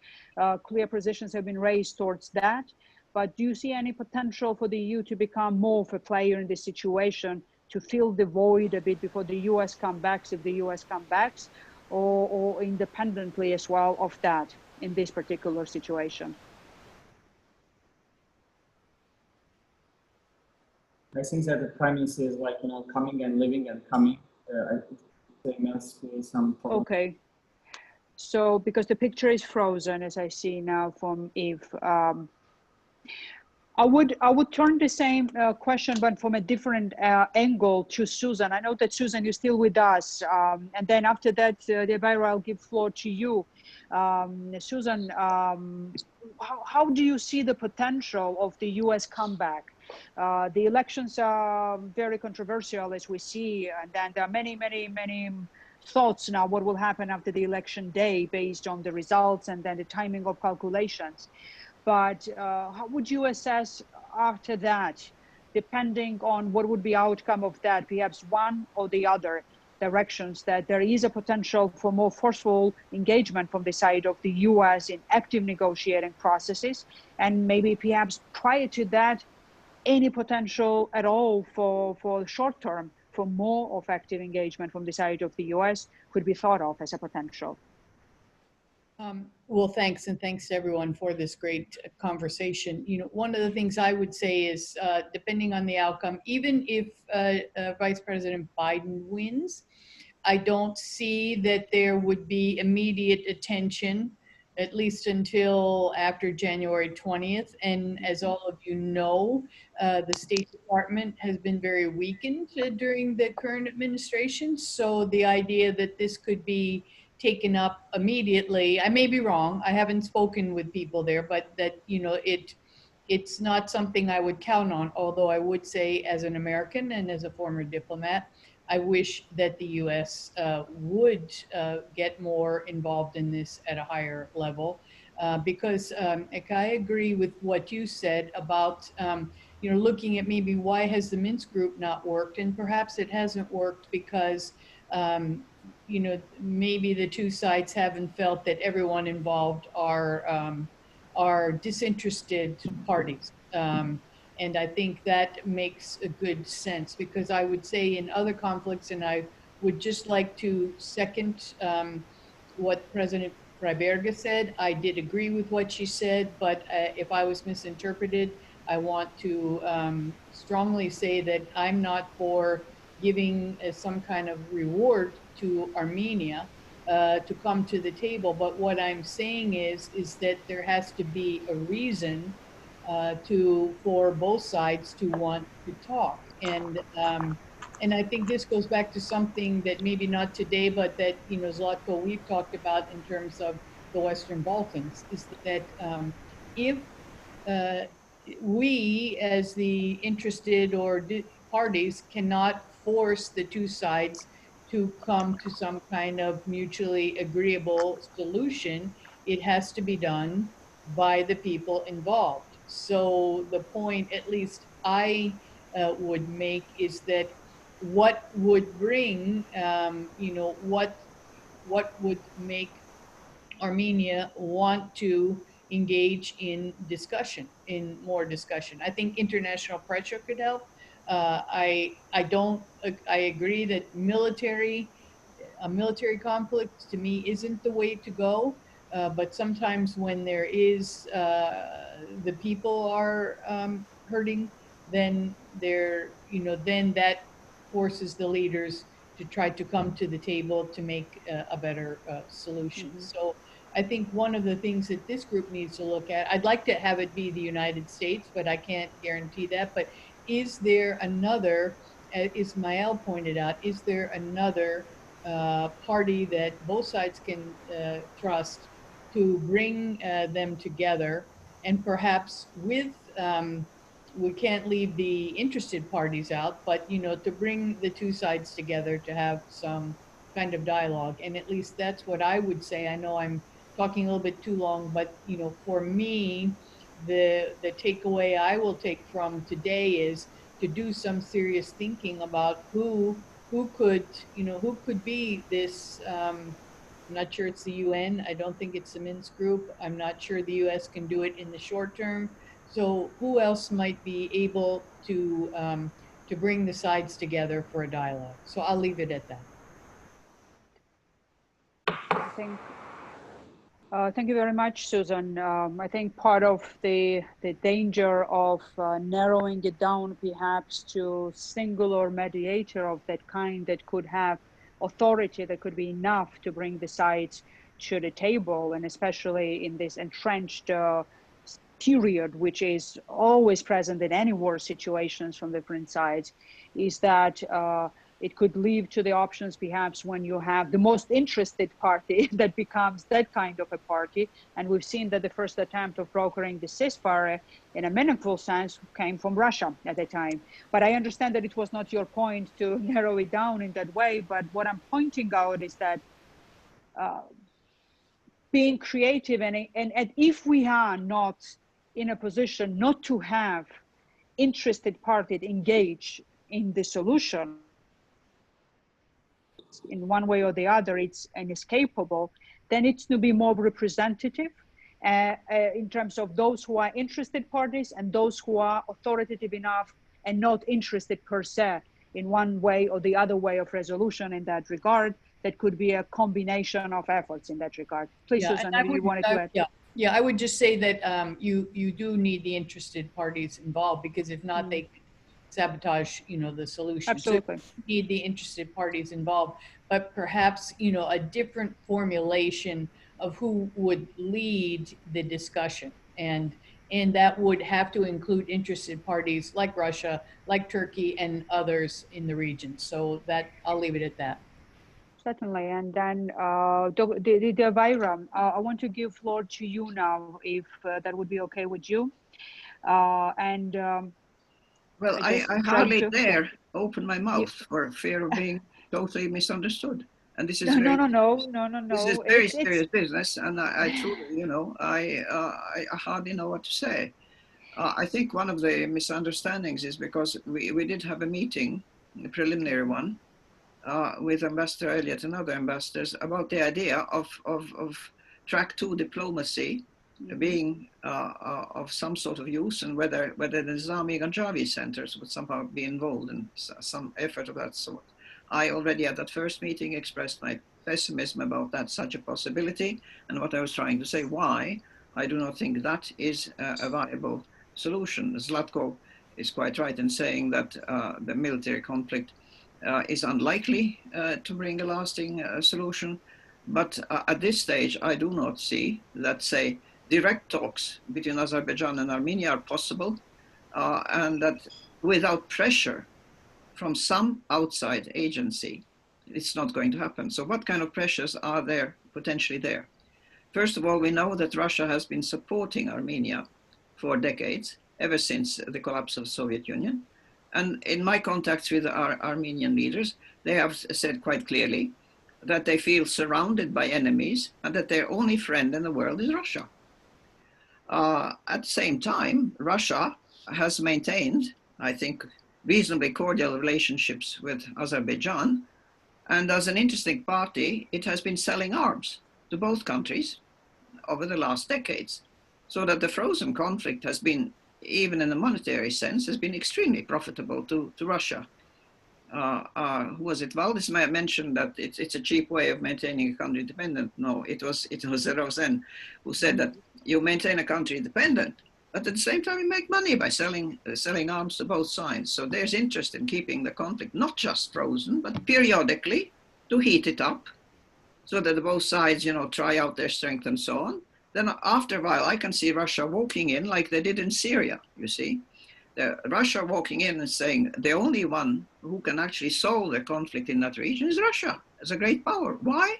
Clear positions have been raised towards that. But do you see any potential for the EU to become more of a player in this situation, to fill the void a bit before the US comes back, if the US comes back, or independently as well of that in this particular situation? I think that the premise is like, you know, coming and living and coming. I think there must be some problem. Okay. So because the picture is frozen, as I see now from Eve, I would turn the same question, but from a different angle to Susan. I know that Susan, you're still with us, and then after that, Vaira, I'll give floor to you. Susan, how do you see the potential of the U.S. comeback? The elections are very controversial, as we see, and then there are many thoughts now what will happen after the election day based on the results and then the timing of calculations. But how would you assess after that, depending on what would be outcome of that, perhaps one or the other directions, that there is a potential for more forceful engagement from the side of the US in active negotiating processes, and maybe perhaps prior to that, any potential at all for short term for more of active engagement from the side of the US could be thought of as a potential? Well, thanks, and thanks to everyone for this great conversation. You know, one of the things I would say is, depending on the outcome, even if Vice President Biden wins, I don't see that there would be immediate attention, at least until after January 20th. And as all of you know, the State Department has been very weakened during the current administration. So the idea that this could be taken up immediately, I may be wrong, I haven't spoken with people there, but that, you know, it's not something I would count on, although I would say as an American and as a former diplomat, I wish that the US would get more involved in this at a higher level, because Eka, I agree with what you said about, you know, looking at maybe why has the Minsk group not worked, and perhaps it hasn't worked because you know, maybe the two sides haven't felt that everyone involved are disinterested parties. And I think that makes a good sense, because I would say in other conflicts, and I would just like to second what President Freiberga said. I did agree with what she said, but if I was misinterpreted, I want to strongly say that I'm not for giving some kind of reward to Armenia to come to the table. But what I'm saying is that there has to be a reason for both sides to want to talk. And I think this goes back to something that maybe not today, but that, you know, Zlatko, we've talked about in terms of the Western Balkans, is that if we as the interested or parties cannot force the two sides to come to some kind of mutually agreeable solution, it has to be done by the people involved. So the point, at least I would make, is that what would bring, you know, what would make Armenia want to engage in discussion, in more discussion. I think international pressure could help. I agree that a military conflict to me isn't the way to go. But sometimes when there is, the people are hurting, then then that forces the leaders to try to come to the table to make a better solution. Mm-hmm. So I think one of the things that this group needs to look at, I'd like to have it be the United States, but I can't guarantee that. But is there another, as Ismail pointed out, is there another party that both sides can trust to bring them together, and perhaps with, we can't leave the interested parties out, but, you know, to bring the two sides together to have some kind of dialogue. And at least that's what I would say. I know I'm talking a little bit too long, but, you know, for me, the takeaway I will take from today is to do some serious thinking about who could, you know, who could be this. I'm not sure it's the UN. I don't think it's the Minsk group. I'm not sure the US can do it in the short term. So who else might be able to bring the sides together for a dialogue? So I'll leave it at that. Thank you very much, Susan. I think part of the danger of narrowing it down perhaps to singular mediator of that kind that could have authority, that could be enough to bring the sides to the table, and especially in this entrenched period, which is always present in any war situations from different sides, is that it could lead to the options perhaps when you have the most interested party that becomes that kind of a party. And we've seen that the first attempt of brokering the ceasefire in a meaningful sense came from Russia at the time. But I understand that it was not your point to narrow it down in that way. But what I'm pointing out is that being creative and if we are not in a position not to have interested parties engage in the solution, in one way or the other, it's inescapable, then it's to be more representative in terms of those who are interested parties and those who are authoritative enough and not interested per se in one way or the other way of resolution in that regard. That could be a combination of efforts in that regard. Please, Yeah, Susan, maybe you wanted to add. Yeah, I would just say that you do need the interested parties involved, because if not, they sabotage, you know, the solution. Absolutely. So you need the interested parties involved, but perhaps, you know, a different formulation of who would lead the discussion, and that would have to include interested parties like Russia, like Turkey, and others in the region. So that I'll leave it at that. Certainly, and then the Vaira, I want to give floor to you now, if that would be okay with you. Well, I hardly dare open my mouth for fear of being totally misunderstood. And this is no. This is very serious business, and I truly, you know, I hardly know what to say. I think one of the misunderstandings is because we did have a meeting, a preliminary one, with Ambassador Elliott and other ambassadors about the idea of track 2 diplomacy being of some sort of use, and whether the Nizami Ganjavi centers would somehow be involved in some effort of that sort. I already at that first meeting expressed my pessimism about that, such a possibility, and what I was trying to say, why I do not think that is a viable solution. Zlatko is quite right in saying that the military conflict is unlikely to bring a lasting solution, but at this stage I do not see that, say, direct talks between Azerbaijan and Armenia are possible, and that without pressure from some outside agency, it's not going to happen. So what kind of pressures are there, potentially there? First of all, we know that Russia has been supporting Armenia for decades, ever since the collapse of the Soviet Union. And in my contacts with our Armenian leaders, they have said quite clearly that they feel surrounded by enemies and that their only friend in the world is Russia. At the same time, Russia has maintained, I think, reasonably cordial relationships with Azerbaijan. And as an interesting party, it has been selling arms to both countries over the last decades. So that the frozen conflict has been, even in a monetary sense, has been extremely profitable to Russia. Who was it? Valdis mentioned that it's a cheap way of maintaining a country independent. No, it was Rosen who said that you maintain a country independent, but at the same time you make money by selling arms to both sides. So there's interest in keeping the conflict not just frozen, but periodically to heat it up, so that both sides, you know, try out their strength and so on. Then after a while, I can see Russia walking in like they did in Syria, you see. Russia walking in and saying the only one who can actually solve the conflict in that region is Russia as a great power. Why?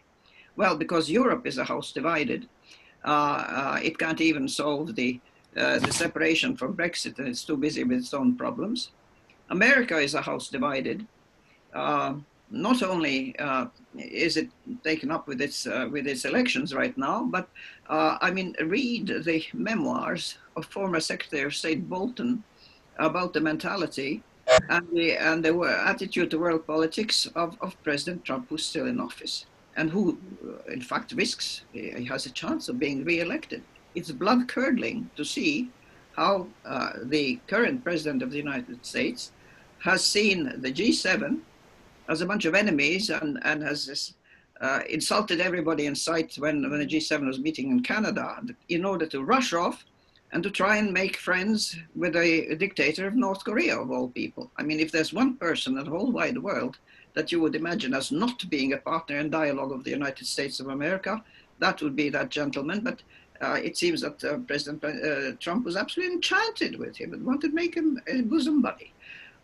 Well, because Europe is a house divided. It can't even solve the separation from Brexit, and it's too busy with its own problems. America is a house divided. Not only is it taken up with its elections right now, but I mean, read the memoirs of former Secretary of State Bolton about the mentality and the attitude to world politics of President Trump, who's still in office and who, in fact, risks, he has a chance of being re-elected. It's blood-curdling to see how the current president of the United States has seen the G7 as a bunch of enemies and has insulted everybody in sight when the G7 was meeting in Canada in order to rush off and to try and make friends with a dictator of North Korea, of all people. I mean, if there's one person in the whole wide world that you would imagine as not being a partner in dialogue of the United States of America, that would be that gentleman. But it seems that President Trump was absolutely enchanted with him and wanted to make him a bosom buddy.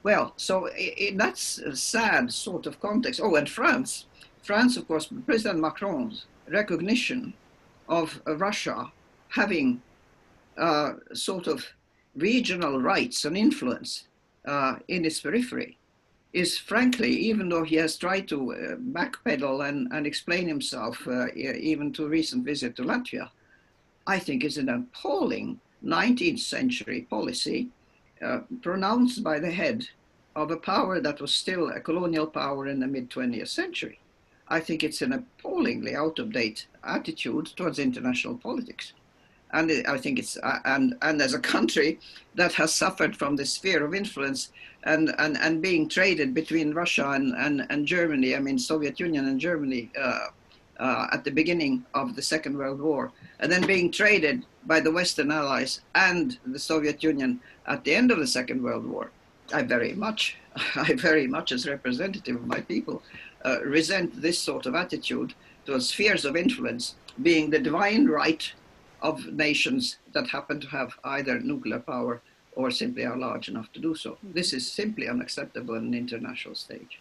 Well, so that's a sad sort of context. Oh, and France, of course, President Macron's recognition of Russia having sort of regional rights and influence in its periphery is, frankly, even though he has tried to backpedal and explain himself, even to a recent visit to Latvia, I think is an appalling 19th century policy pronounced by the head of a power that was still a colonial power in the mid-20th century. I think it's an appallingly out-of-date attitude towards international politics. And I think it's, and as a country that has suffered from the sphere of influence and being traded between Russia and Germany, I mean, Soviet Union and Germany at the beginning of the Second World War, and then being traded by the Western Allies and the Soviet Union at the end of the Second World War, I very much, as representative of my people, resent this sort of attitude towards spheres of influence being the divine right of nations that happen to have either nuclear power or simply are large enough to do so. This is simply unacceptable on an international stage.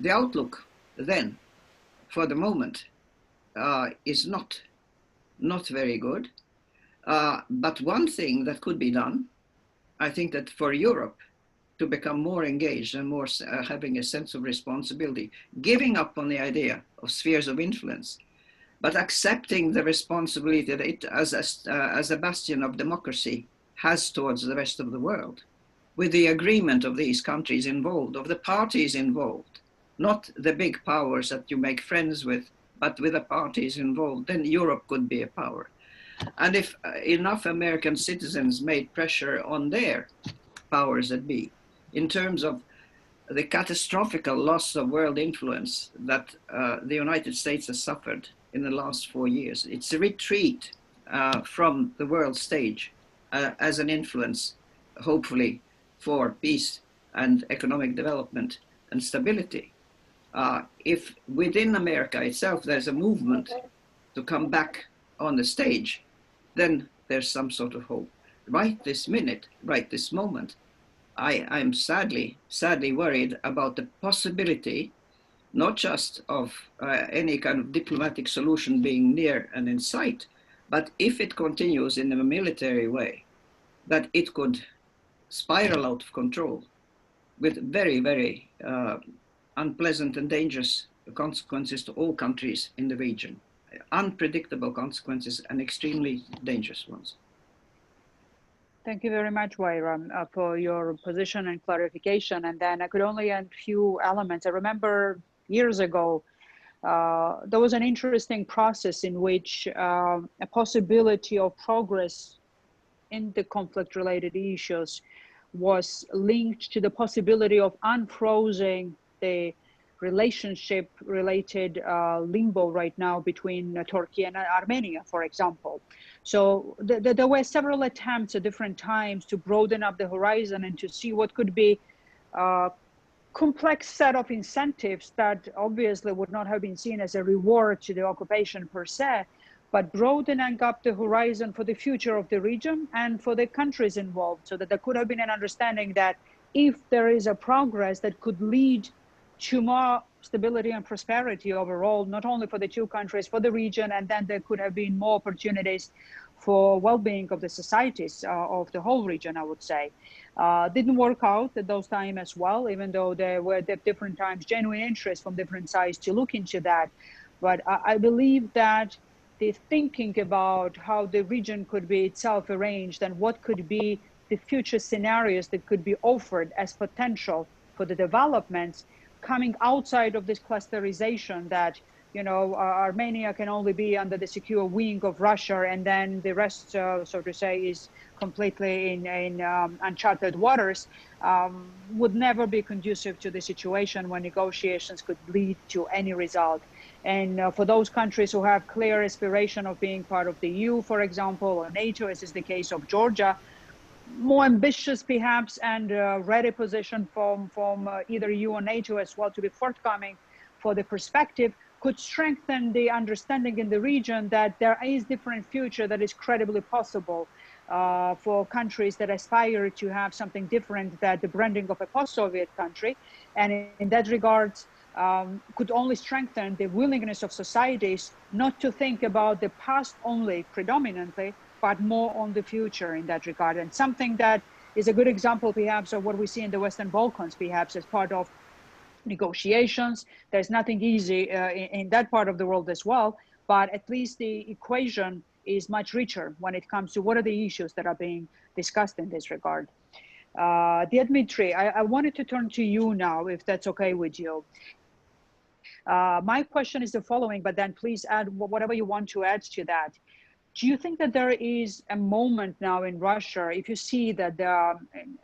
The outlook then, for the moment, is not very good. But one thing that could be done, I think that for Europe to become more engaged and more having a sense of responsibility, giving up on the idea of spheres of influence, but accepting the responsibility that it, as a bastion of democracy, has towards the rest of the world, with the agreement of these countries involved, of the parties involved, not the big powers that you make friends with, but with the parties involved, then Europe could be a power. And if enough American citizens made pressure on their powers that be, in terms of the catastrophic loss of world influence that the United States has suffered in the last 4 years, it's a retreat from the world stage as an influence, hopefully, for peace and economic development and stability. If within America itself there's a movement to come back on the stage, then there's some sort of hope. Right this minute, right this moment, I'm sadly worried about the possibility, not just of any kind of diplomatic solution being near and in sight, but if it continues in a military way, that it could spiral out of control with very, very unpleasant and dangerous consequences to all countries in the region. Unpredictable consequences and extremely dangerous ones. Thank you very much, Vaira, for your position and clarification. And then I could only add a few elements. I remember years ago, there was an interesting process in which a possibility of progress in the conflict-related issues was linked to the possibility of unfrozen the relationship-related limbo right now between Turkey and Armenia, for example. So there were several attempts at different times to broaden up the horizon and to see what could be a complex set of incentives that obviously would not have been seen as a reward to the occupation per se, but broadening up the horizon for the future of the region and for the countries involved, so that there could have been an understanding that if there is a progress that could lead to more stability and prosperity overall, not only for the two countries, for the region, and then there could have been more opportunities for well-being of the societies of the whole region, I would say. Didn't work out at those times as well, even though there were at different times genuine interest from different sides to look into that. But I believe that the thinking about how the region could be itself arranged and what could be the future scenarios that could be offered as potential for the developments coming outside of this clusterization that, you know, Armenia can only be under the secure wing of Russia, and then the rest, so to say, is completely in uncharted waters, would never be conducive to the situation when negotiations could lead to any result. And for those countries who have clear aspiration of being part of the EU, for example, or NATO, as is the case of Georgia, more ambitious perhaps and ready position from either EU or NATO as well to be forthcoming for the perspective, could strengthen the understanding in the region that there is different future that is credibly possible for countries that aspire to have something different than the branding of a post-Soviet country. And in that regard, could only strengthen the willingness of societies not to think about the past only predominantly, but more on the future in that regard. And something that is a good example perhaps of what we see in the Western Balkans, perhaps as part of negotiations. There's nothing easy in that part of the world as well, but at least the equation is much richer when it comes to what are the issues that are being discussed in this regard. Dear Dmitri, I wanted to turn to you now, if that's okay with you. My question is the following, but then please add whatever you want to add to that. Do you think that there is a moment now in Russia, if you see that there are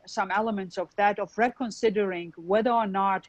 some elements of that, of reconsidering whether or not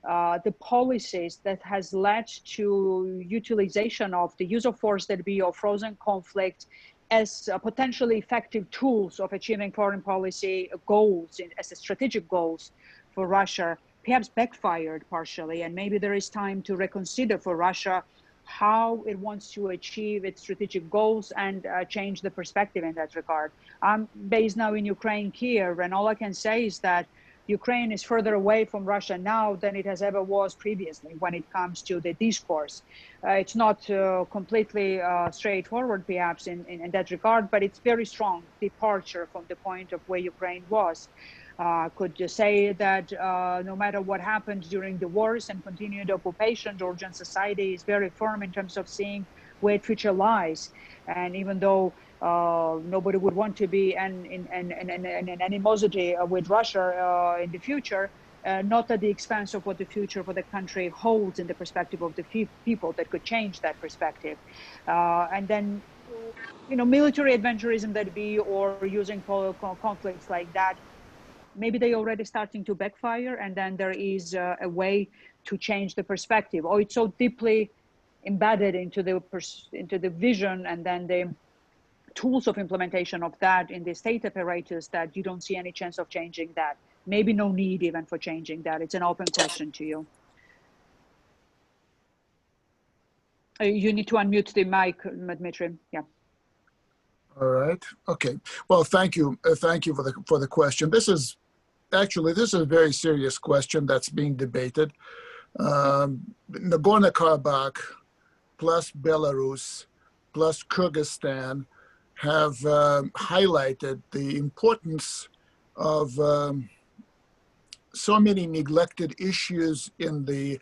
the policies that has led to utilization of the use of force that be of frozen conflict as potentially effective tools of achieving foreign policy goals, as a strategic goals for Russia, perhaps backfired partially, and maybe there is time to reconsider for Russia how it wants to achieve its strategic goals and change the perspective in that regard. I'm based now in Ukraine, Kiev, and all I can say is that Ukraine is further away from Russia now than it has ever was previously when it comes to the discourse. It's not completely straightforward, perhaps, in that regard, but it's very strong departure from the point of where Ukraine was. Could you say that no matter what happened during the wars and continued occupation, Georgian society is very firm in terms of seeing where the future lies. And even though nobody would want to be in animosity with Russia in the future, not at the expense of what the future for the country holds in the perspective of the people that could change that perspective. And then, you know, military adventurism that be, or using conflicts like that, maybe they already starting to backfire, and then there is a way to change the perspective, or it's so deeply embedded into the vision and then the tools of implementation of that in the state apparatus that you don't see any chance of changing that. Maybe no need even for changing that. It's an open question to you. You need to unmute the mic, Dmitri. Yeah. All right. Okay. Well, thank you. Thank you for the question. This is a very serious question that's being debated. Nagorno-Karabakh plus Belarus plus Kyrgyzstan have highlighted the importance of so many neglected issues in the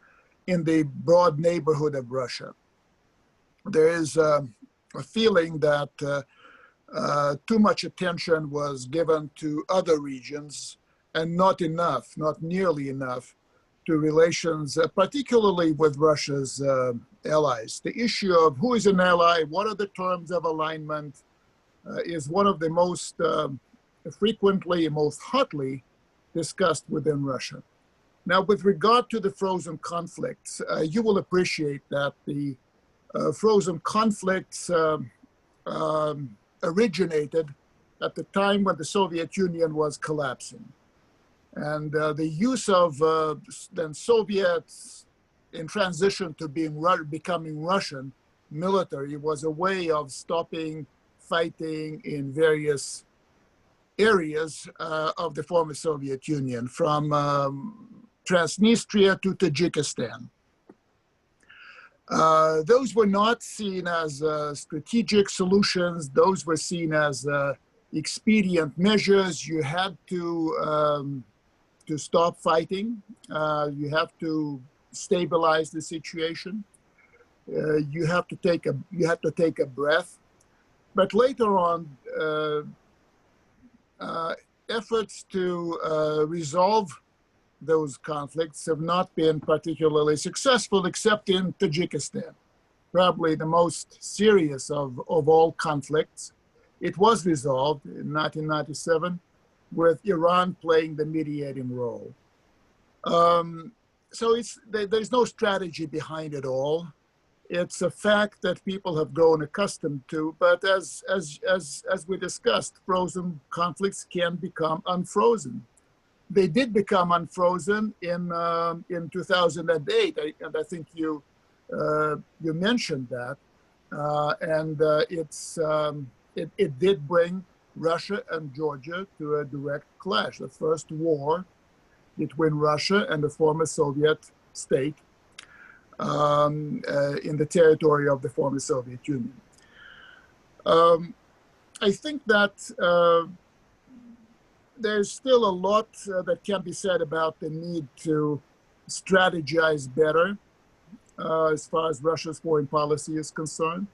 broad neighborhood of Russia. There is a feeling that too much attention was given to other regions and not nearly enough to relations, particularly with Russia's allies. The issue of who is an ally, what are the terms of alignment, is one of the most frequently, most hotly discussed within Russia. Now, with regard to the frozen conflicts, you will appreciate that the frozen conflicts originated at the time when the Soviet Union was collapsing. And the use of then Soviets in transition to becoming Russian military was a way of stopping fighting in various areas of the former Soviet Union, from Transnistria to Tajikistan. Those were not seen as strategic solutions. Those were seen as expedient measures. You had to stop fighting. You have to stabilize the situation. You had to take a breath. But later on, efforts to resolve those conflicts have not been particularly successful, except in Tajikistan, probably the most serious of all conflicts. It was resolved in 1997 with Iran playing the mediating role. So there's no strategy behind it all. It's a fact that people have grown accustomed to, but as we discussed, frozen conflicts can become unfrozen. They did become unfrozen in 2008, and I think you mentioned that, it did bring Russia and Georgia to a direct clash, the first war between Russia and the former Soviet state in the territory of the former Soviet Union. I think that there's still a lot that can be said about the need to strategize better as far as Russia's foreign policy is concerned.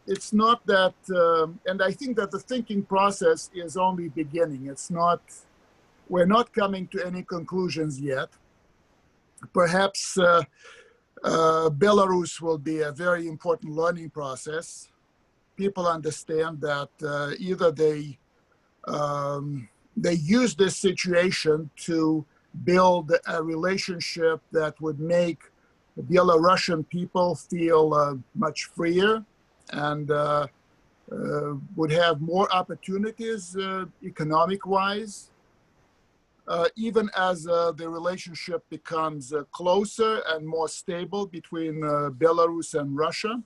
It's not that, and I think that the thinking process is only beginning. It's not, we're not coming to any conclusions yet. Perhaps Belarus will be a very important learning process. People understand that either they use this situation to build a relationship that would make the Belarusian people feel much freer and would have more opportunities economic-wise, even as the relationship becomes closer and more stable between Belarus and Russia,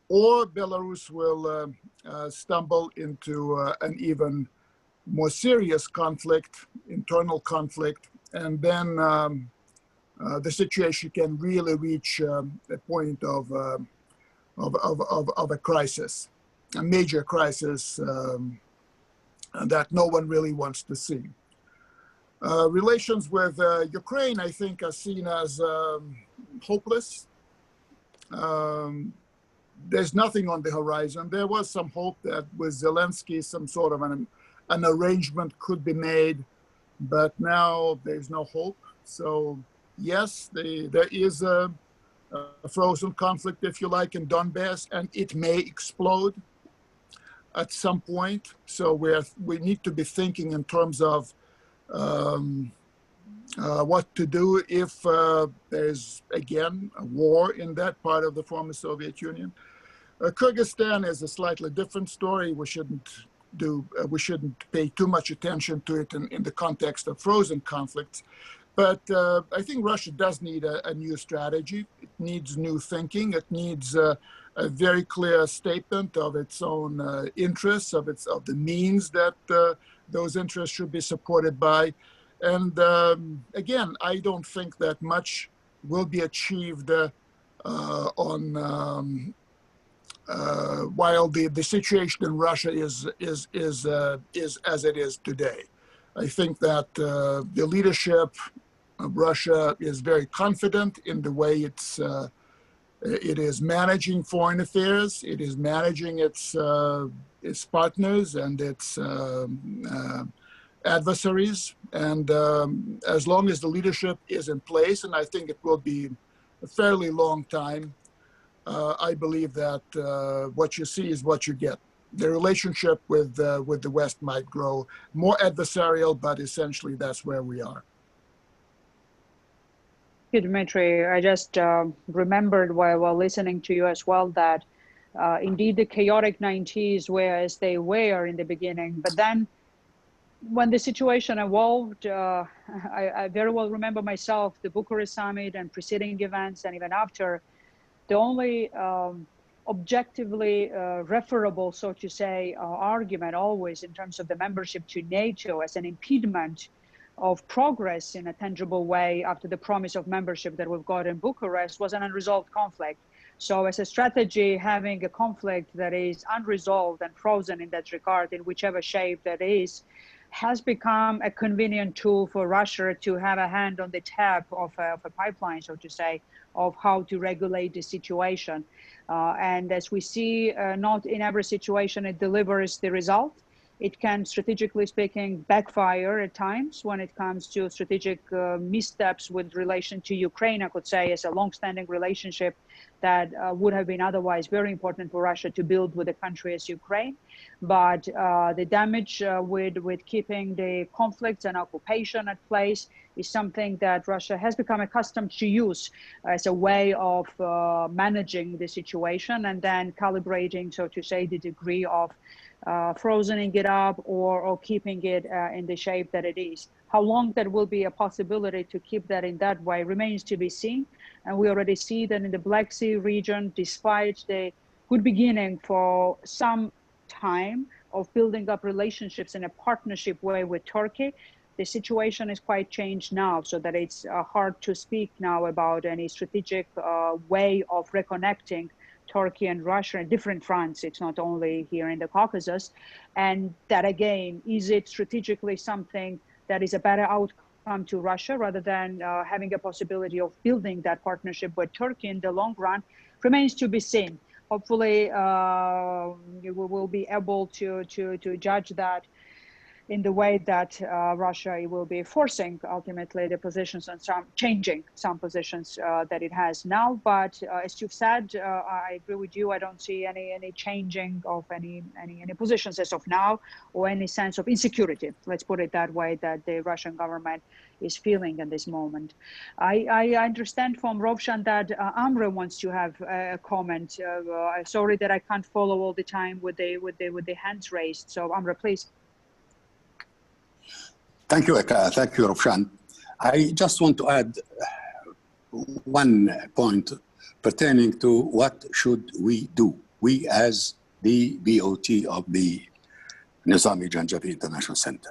or Belarus will stumble into an even more serious conflict, internal conflict, and then the situation can really reach a point of a crisis, a major crisis that no one really wants to see. Relations with Ukraine, I think, are seen as hopeless. There's nothing on the horizon. There was some hope that with Zelensky, some sort of an arrangement could be made, but now there's no hope. So yes, there is a frozen conflict, if you like, in Donbass, and it may explode at some point. So we need to be thinking in terms of what to do if there's, again, a war in that part of the former Soviet Union. Kyrgyzstan is a slightly different story. We shouldn't pay too much attention to it in the context of frozen conflicts. But I think Russia does need a new strategy. It needs new thinking. It needs a very clear statement of its own interests, of the means that those interests should be supported by. And again, I don't think that much will be achieved while the situation in Russia is as it is today. I think that the leadership of Russia is very confident in the way it is managing foreign affairs. It is managing its partners and its adversaries. And as long as the leadership is in place, and I think it will be a fairly long time, I believe that what you see is what you get. The relationship with the West might grow more adversarial, but essentially that's where we are. Dmitri, I just remembered while listening to you as well that indeed the chaotic 90s were as they were in the beginning, but then when the situation evolved, I very well remember myself the Bucharest summit and preceding events, and even after, the only objectively referable, so to say, argument always in terms of the membership to NATO as an impediment of progress in a tangible way after the promise of membership that we've got in Bucharest was an unresolved conflict. So as a strategy, having a conflict that is unresolved and frozen in that regard, in whichever shape that is, has become a convenient tool for Russia to have a hand on the tap of a pipeline, so to say, of how to regulate the situation. And as we see, not in every situation it delivers the result. It can, strategically speaking, backfire at times when it comes to strategic missteps with relation to Ukraine, I could say, as a long-standing relationship that would have been otherwise very important for Russia to build with a country as Ukraine. But the damage with keeping the conflicts and occupation at place is something that Russia has become accustomed to use as a way of managing the situation and then calibrating, so to say, the degree of frozening it up or keeping it in the shape that it is. How long that will be a possibility to keep that in that way remains to be seen. And we already see that in the Black Sea region, despite the good beginning for some time of building up relationships in a partnership way with Turkey, the situation is quite changed now, so that it's hard to speak now about any strategic way of reconnecting Turkey and Russia in different fronts. It's not only here in the Caucasus. And that again, is it strategically something that is a better outcome to Russia rather than having a possibility of building that partnership with Turkey in the long run remains to be seen. Hopefully, we will be able to judge that in the way that Russia will be forcing ultimately the positions and changing some positions that it has now. But as you've said, I agree with you. I don't see any changing of any positions as of now, or any sense of insecurity, let's put it that way, that the Russian government is feeling in this moment. I understand from Rovshan that Amre wants to have a comment. Sorry that I can't follow all the time with the hands raised. So Amre, please. Thank you, Eka. Thank you, Rovshan. I just want to add one point pertaining to what should we do, we as the BOT of the Nizami Ganjavi International Center.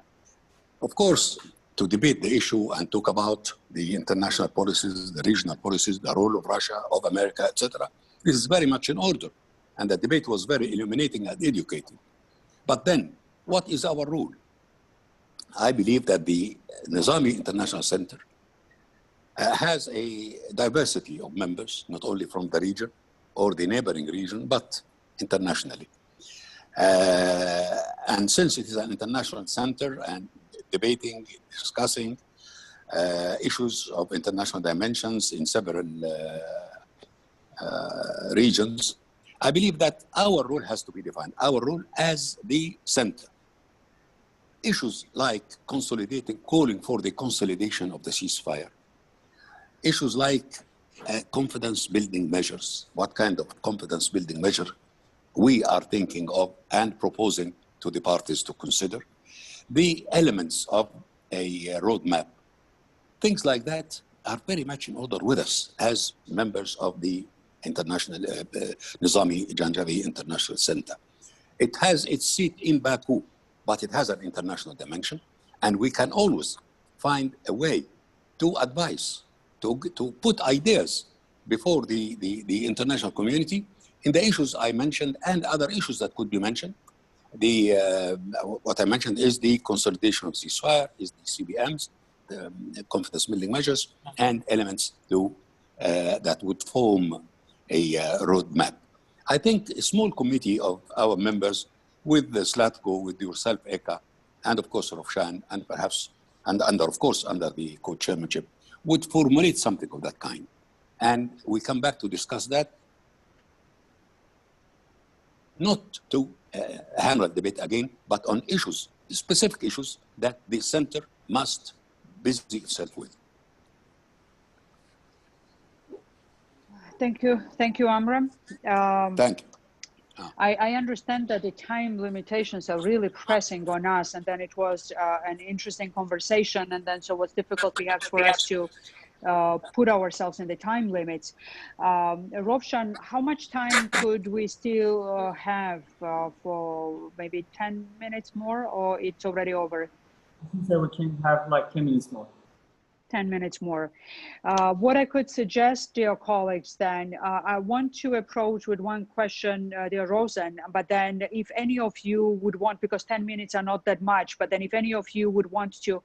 Of course, to debate the issue and talk about the international policies, the regional policies, the role of Russia, of America, etc. This is very much in order. And the debate was very illuminating and educating. But then, what is our role? I believe that the Nizami International Center has a diversity of members, not only from the region or the neighboring region, but internationally. And since it is an international center and debating, discussing issues of international dimensions in several regions, I believe that our role has to be defined, our role as the center. Issues like consolidating, calling for the consolidation of the ceasefire. Issues like confidence building measures. What kind of confidence building measure we are thinking of and proposing to the parties to consider. The elements of a roadmap. Things like that are very much in order with us as members of the international Nizami Ganjavi International Center. It has its seat in Baku, but it has an international dimension, and we can always find a way to advise, to put ideas before the international community in the issues I mentioned and other issues that could be mentioned. What I mentioned is the consolidation of ceasefire, is the CBMs, the confidence building measures, and elements that would form a roadmap. I think a small committee of our members with Zlatko, with yourself, Eka, and of course Rovshan, and perhaps, and under the co-chairmanship, would formulate something of that kind. And we come back to discuss that, not to hammer the debate again, but on issues, specific issues that the center must busy itself with. Thank you, Amre. Thank you. I understand that the time limitations are really pressing on us, and then it was an interesting conversation, and then so it was difficult perhaps for us to put ourselves in the time limits. Rovshan, how much time could we still have for maybe 10 minutes more, or it's already over? I think that we can have like 10 minutes more. 10 minutes more. What I could suggest, dear colleagues, then, I want to approach with one question, dear Rosen, but then if any of you would want, because 10 minutes are not that much, but then if any of you would want to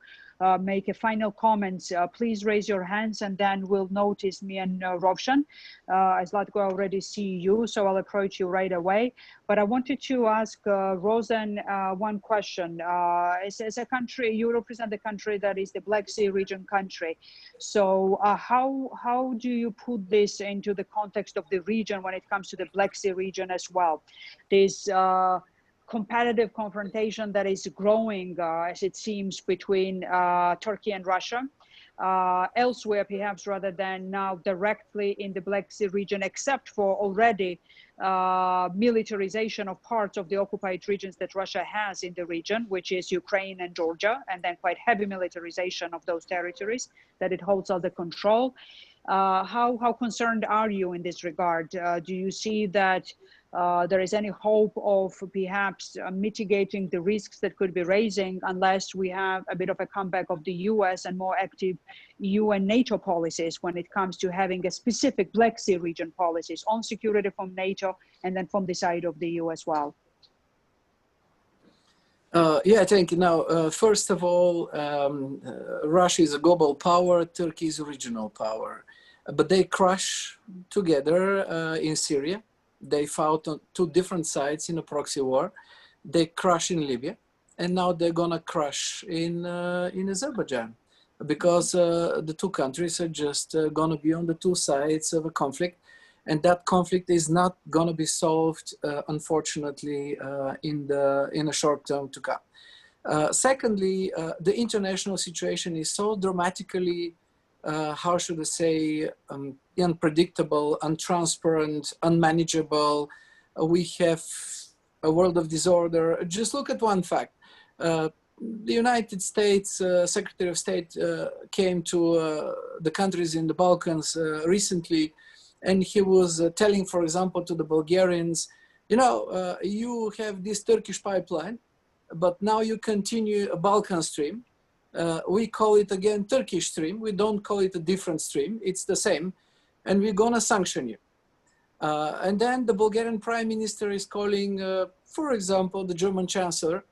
make a final comment, please raise your hands and then we'll notice me and Rosen. Zlatko, I already see you, so I'll approach you right away. But I wanted to ask Rosen one question. As a country, you represent the country that is the Black Sea region country. So how do you put this into the context of the region when it comes to the Black Sea region as well? This competitive confrontation that is growing, as it seems, between Turkey and Russia. Elsewhere, perhaps, rather than now directly in the Black Sea region, except for already militarization of parts of the occupied regions that Russia has in the region, which is Ukraine and Georgia, and then quite heavy militarization of those territories that it holds under control. How concerned are you in this regard? Do you see that there is any hope of perhaps mitigating the risks that could be raising unless we have a bit of a comeback of the US and more active EU and NATO policies when it comes to having a specific Black Sea region policies on security from NATO and then from the side of the EU as well? Yeah, thank you. Now, first of all, Russia is a global power, Turkey is a regional power, but they crash together in Syria. They fought on two different sides in a proxy war. They crashed in Libya, and now they're gonna crash in Azerbaijan, because the two countries are just gonna be on the two sides of a conflict, and that conflict is not gonna be solved, unfortunately, in a short term to come. Secondly, the international situation is so dramatically, how should I say, unpredictable, untransparent, unmanageable. We have a world of disorder. Just look at one fact. The United States Secretary of State came to the countries in the Balkans recently, and he was telling, for example, to the Bulgarians, you know, you have this Turkish pipeline, but now you continue a Balkan stream. We call it again Turkish stream. We don't call it a different stream. It's the same. And we're going to sanction you. And then the Bulgarian Prime Minister is calling, for example, the German Chancellor,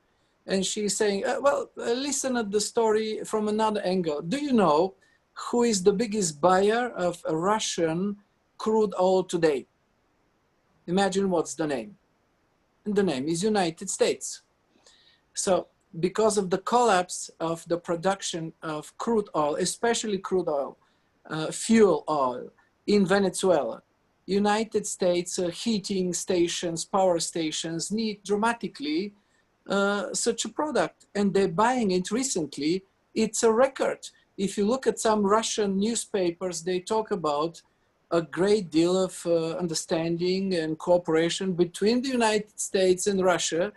and she's saying, well, listen at the story from another angle. Do you know who is the biggest buyer of Russian crude oil today? Imagine what's the name. And the name is United States. So because of the collapse of the production of crude oil, especially crude oil, fuel oil in Venezuela, United States heating stations, power stations need dramatically such a product, and they're buying it recently. It's a record. If you look at some Russian newspapers, they talk about a great deal of understanding and cooperation between the United States and Russia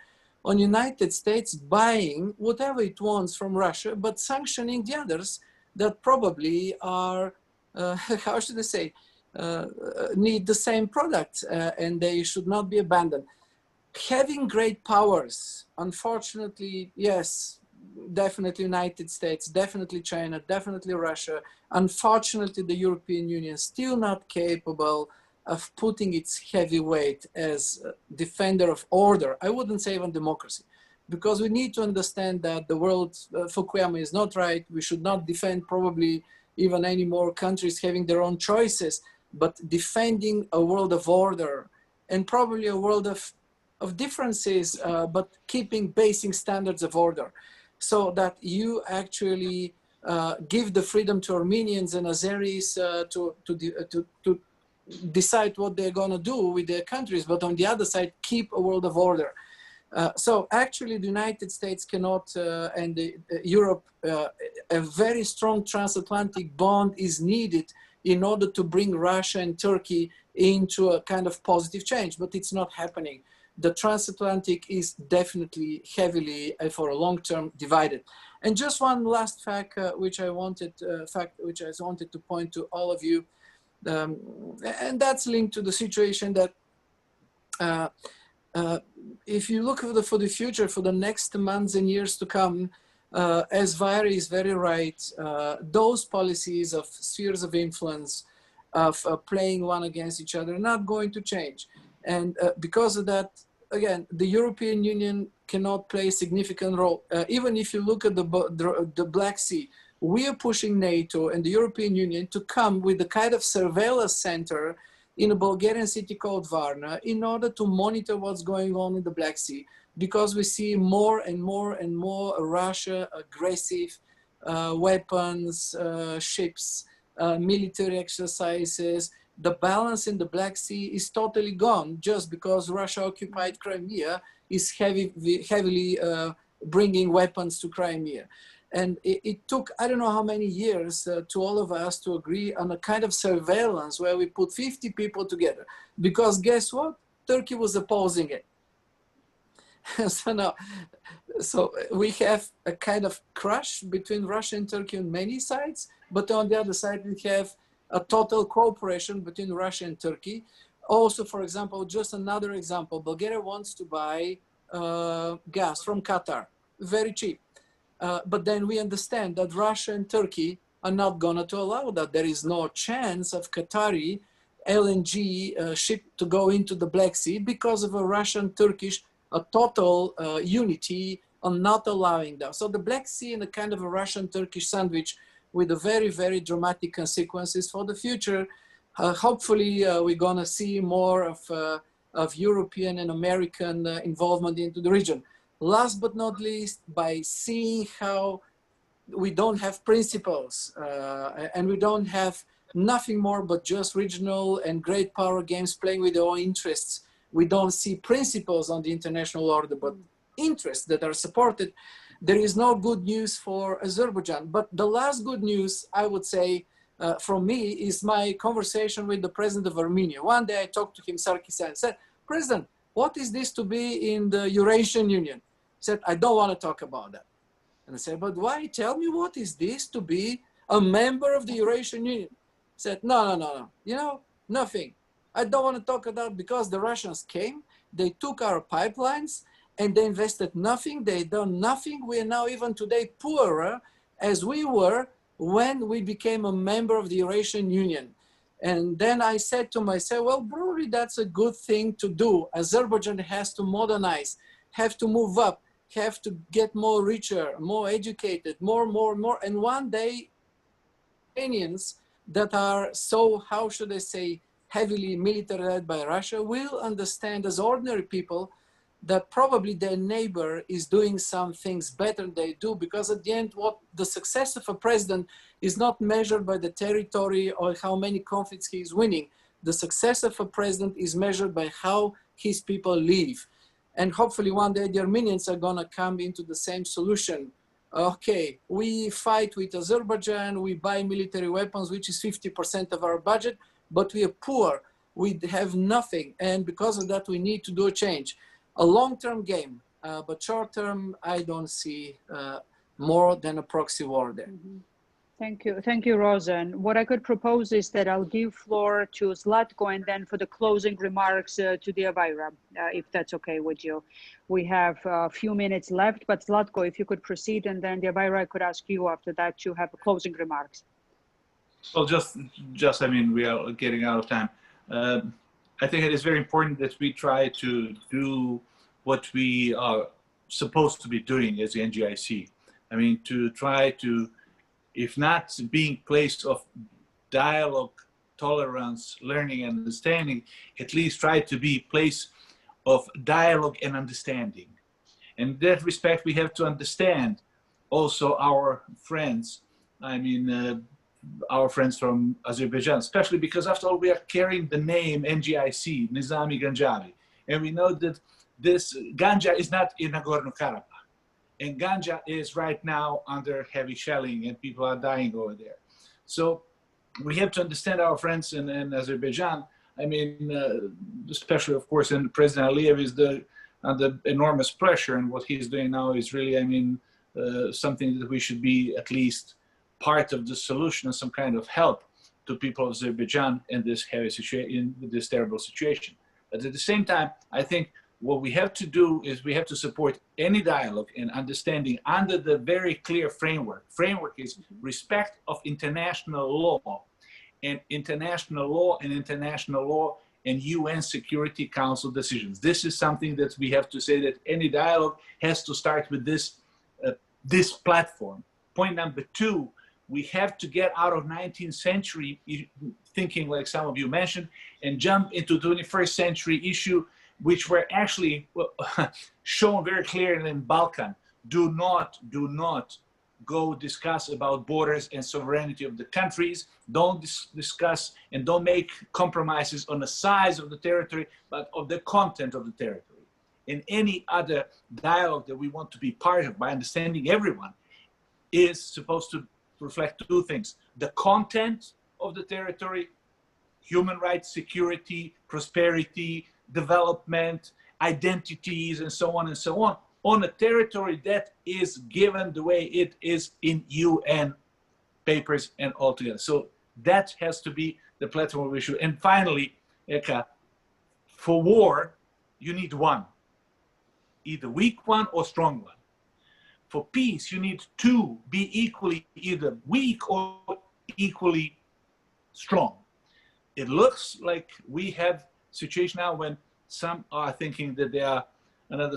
on United States buying whatever it wants from Russia, but sanctioning the others that probably are, how should I say, need the same products and they should not be abandoned. Having great powers, unfortunately, yes, definitely United States, definitely China, definitely Russia, unfortunately the European Union still not capable of putting its heavy weight as a defender of order. I wouldn't say even democracy, because we need to understand that the world, Fukuyama is not right. We should not defend probably even any more countries having their own choices, but defending a world of order and probably a world of differences, but keeping basic standards of order, so that you actually give the freedom to Armenians and Azeris to decide what they're going to do with their countries, but on the other side, keep a world of order. So actually the United States cannot, and Europe, a very strong transatlantic bond is needed in order to bring Russia and Turkey into a kind of positive change, but it's not happening. The transatlantic is definitely heavily, for a long term, divided. And just one last fact, which I wanted to point to all of you, and that's linked to the situation that if you look for the future, for the next months and years to come, as Vaira is very right, those policies of spheres of influence, of playing one against each other, are not going to change. And because of that, again, the European Union cannot play a significant role. Even if you look at the Black Sea, we are pushing NATO and the European Union to come with the kind of surveillance center in a Bulgarian city called Varna in order to monitor what's going on in the Black Sea, because we see more and more and more Russia aggressive weapons, ships, military exercises. The balance in the Black Sea is totally gone just because Russia occupied Crimea is heavily bringing weapons to Crimea. And it took, I don't know how many years to all of us to agree on a kind of surveillance where we put 50 people together. Because guess what? Turkey was opposing it. So we have a kind of crush between Russia and Turkey on many sides, but on the other side, we have a total cooperation between Russia and Turkey. Also, for example, just another example, Bulgaria wants to buy gas from Qatar, very cheap. But then we understand that Russia and Turkey are not going to allow that. There is no chance of Qatari LNG ship to go into the Black Sea because of a Russian-Turkish total unity on not allowing that. So the Black Sea in a kind of a Russian-Turkish sandwich with a very, very dramatic consequences for the future. Hopefully, we're going to see more of European and American involvement into the region. Last but not least, by seeing how we don't have principles and we don't have nothing more but just regional and great power games playing with their own interests. We don't see principles on the international order, but interests that are supported. There is no good news for Azerbaijan. But the last good news, I would say, from me is my conversation with the president of Armenia. One day I talked to him, Sarkisyan, and said, President, what is this to be in the Eurasian Union? He said, I don't want to talk about that. And I said, but why? Tell me, what is this to be a member of the Eurasian Union? He said, no. You know, nothing. I don't want to talk about because the Russians came, they took our pipelines, and they invested nothing, they done nothing. We are now even today poorer as we were when we became a member of the Eurasian Union. And then I said to myself, well, probably that's a good thing to do. Azerbaijan has to modernize, have to move up, have to get more richer, more educated, more. And one day, Iranians that are so, how should I say, heavily militarized by Russia will understand as ordinary people that probably their neighbor is doing some things better than they do, because at the end, what the success of a president is not measured by the territory or how many conflicts he is winning. The success of a president is measured by how his people live. And hopefully one day the Armenians are gonna come into the same solution. Okay, we fight with Azerbaijan, we buy military weapons, which is 50% of our budget, but we are poor, we have nothing. And because of that, we need to do a change. A long-term game, but short-term, I don't see more than a proxy war there. Mm-hmm. Thank you, Rosen. What I could propose is that I'll give floor to Zlatko, and then for the closing remarks to the Vaira, if that's okay with you. We have a few minutes left, but Zlatko, if you could proceed, and then the Vaira, I could ask you after that to have closing remarks. Well, just I mean, we are getting out of time. I think it is very important that we try to do what we are supposed to be doing as the NGIC. I mean, to try to, if not being place of dialogue, tolerance, learning, and understanding, at least try to be place of dialogue and understanding. In that respect, we have to understand also our friends. I mean, our friends from Azerbaijan, especially because after all, we are carrying the name NGIC, Nizami Ganjavi. And we know that this Ganja is not in Nagorno-Karabakh. And Ganja is right now under heavy shelling and people are dying over there. So we have to understand our friends in Azerbaijan. I mean, especially, of course, and President Aliyev is under enormous pressure, and what he's doing now is really, I mean, something that we should be at least part of the solution and some kind of help to people of Azerbaijan in this heavy situation, in this terrible situation. But at the same time, I think what we have to do is we have to support any dialogue and understanding under the very clear framework. Framework is respect of international law. And international law and UN Security Council decisions. This is something that we have to say, that any dialogue has to start with this platform. Point number two, we have to get out of 19th century thinking, like some of you mentioned, and jump into 21st century issue, which were actually shown very clearly in Balkan. Do not go discuss about borders and sovereignty of the countries. Don't discuss and don't make compromises on the size of the territory, but of the content of the territory. In any other dialogue that we want to be part of, by understanding everyone, is supposed to reflect two things: the content of the territory, human rights, security, prosperity, development, identities, and so on, on a territory that is given the way it is in UN papers and altogether. So that has to be the platform of issue. And finally, Eka, for war, you need one, either weak one or strong one. For peace, you need two, be equally either weak or equally strong. It looks like we have a situation now when some are thinking that they are another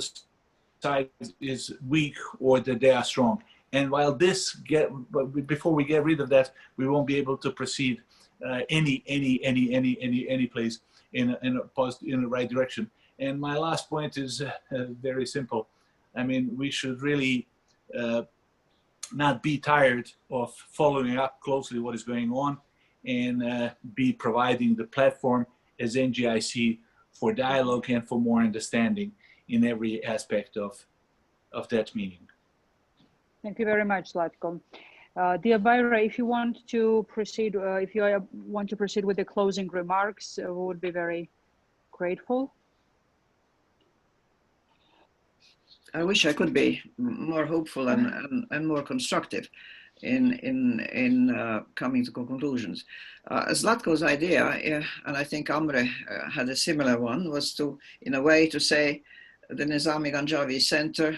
side is weak or that they are strong. And while before we get rid of that, we won't be able to proceed any place in the right direction. And my last point is very simple. I mean, we should really not be tired of following up closely what is going on, and be providing the platform as NGIC for dialogue and for more understanding in every aspect of that meeting. Thank you very much, Zlatko. Dear Vaira, if you want to proceed, with the closing remarks, we would be very grateful. I wish I could be more hopeful and more constructive in coming to conclusions. Zlatko's idea, and I think Amre had a similar one, was to, in a way, to say the Nizami Ganjavi Center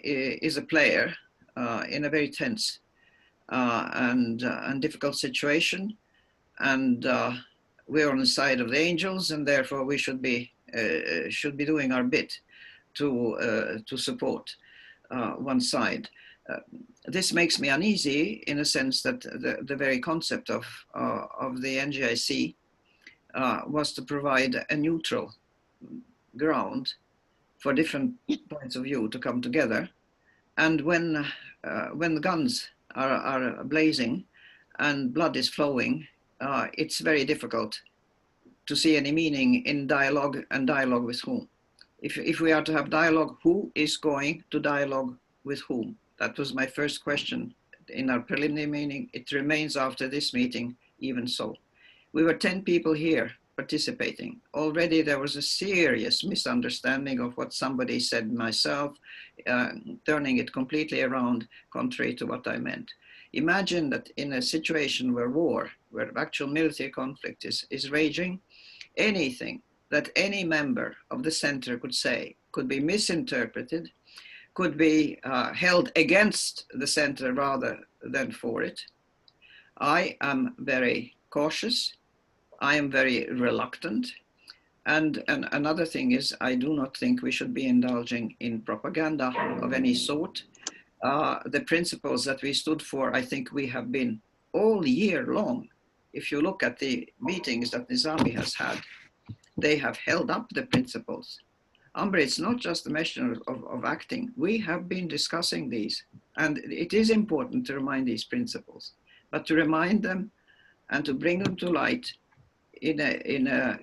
is a player in a very tense and difficult situation, and we're on the side of the angels, and therefore we should be doing our bit to support one side. This makes me uneasy in a sense that the very concept of the NGIC was to provide a neutral ground for different points of view to come together. And when the guns are blazing and blood is flowing, it's very difficult to see any meaning in dialogue, and dialogue with whom. If we are to have dialogue, who is going to dialogue with whom? That was my first question in our preliminary meeting. It remains after this meeting even so. We were 10 people here participating. Already there was a serious misunderstanding of what somebody said, myself, turning it completely around contrary to what I meant. Imagine that in a situation where actual military conflict is raging, anything that any member of the center could say could be misinterpreted, could be held against the center rather than for it. I am very cautious. I am very reluctant. And another thing is, I do not think we should be indulging in propaganda of any sort. The principles that we stood for, I think we have been all year long. If you look at the meetings that Nizami has had, they have held up the principles. Amre, it's not just a measure of acting. We have been discussing these, and it is important to remind these principles, but to remind them and to bring them to light in a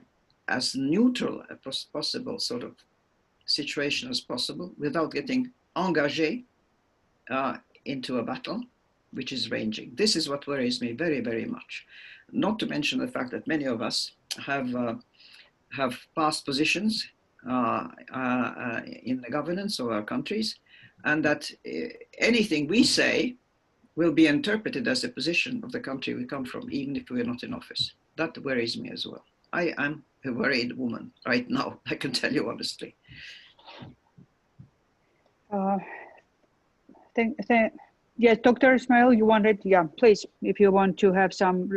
as neutral as possible sort of situation as possible, without getting engagé into a battle which is raging. This is what worries me very, very much. Not to mention the fact that many of us have past positions in the governance of our countries, and that anything we say will be interpreted as a position of the country we come from, even if we're not in office. That worries me as well. I am a worried woman right now, I can tell you honestly. Yes, Dr. Ismail, you wanted, yeah, please, if you want to have some,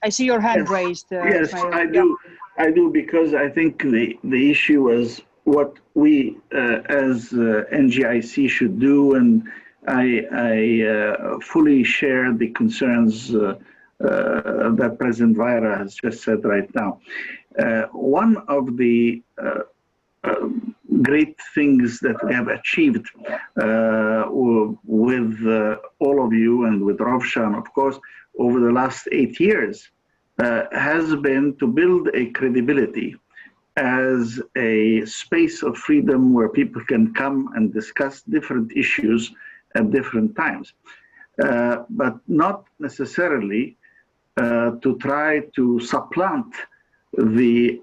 I see your hand raised. Yes, Ismail. I do. I do, because I think the issue is what we as NGIC should do, and I fully share the concerns that President Vaira has just said right now. One of the great things that we have achieved with all of you and with Rovshan, of course, over the last 8 years has been to build a credibility as a space of freedom where people can come and discuss different issues at different times, but not necessarily to try to supplant the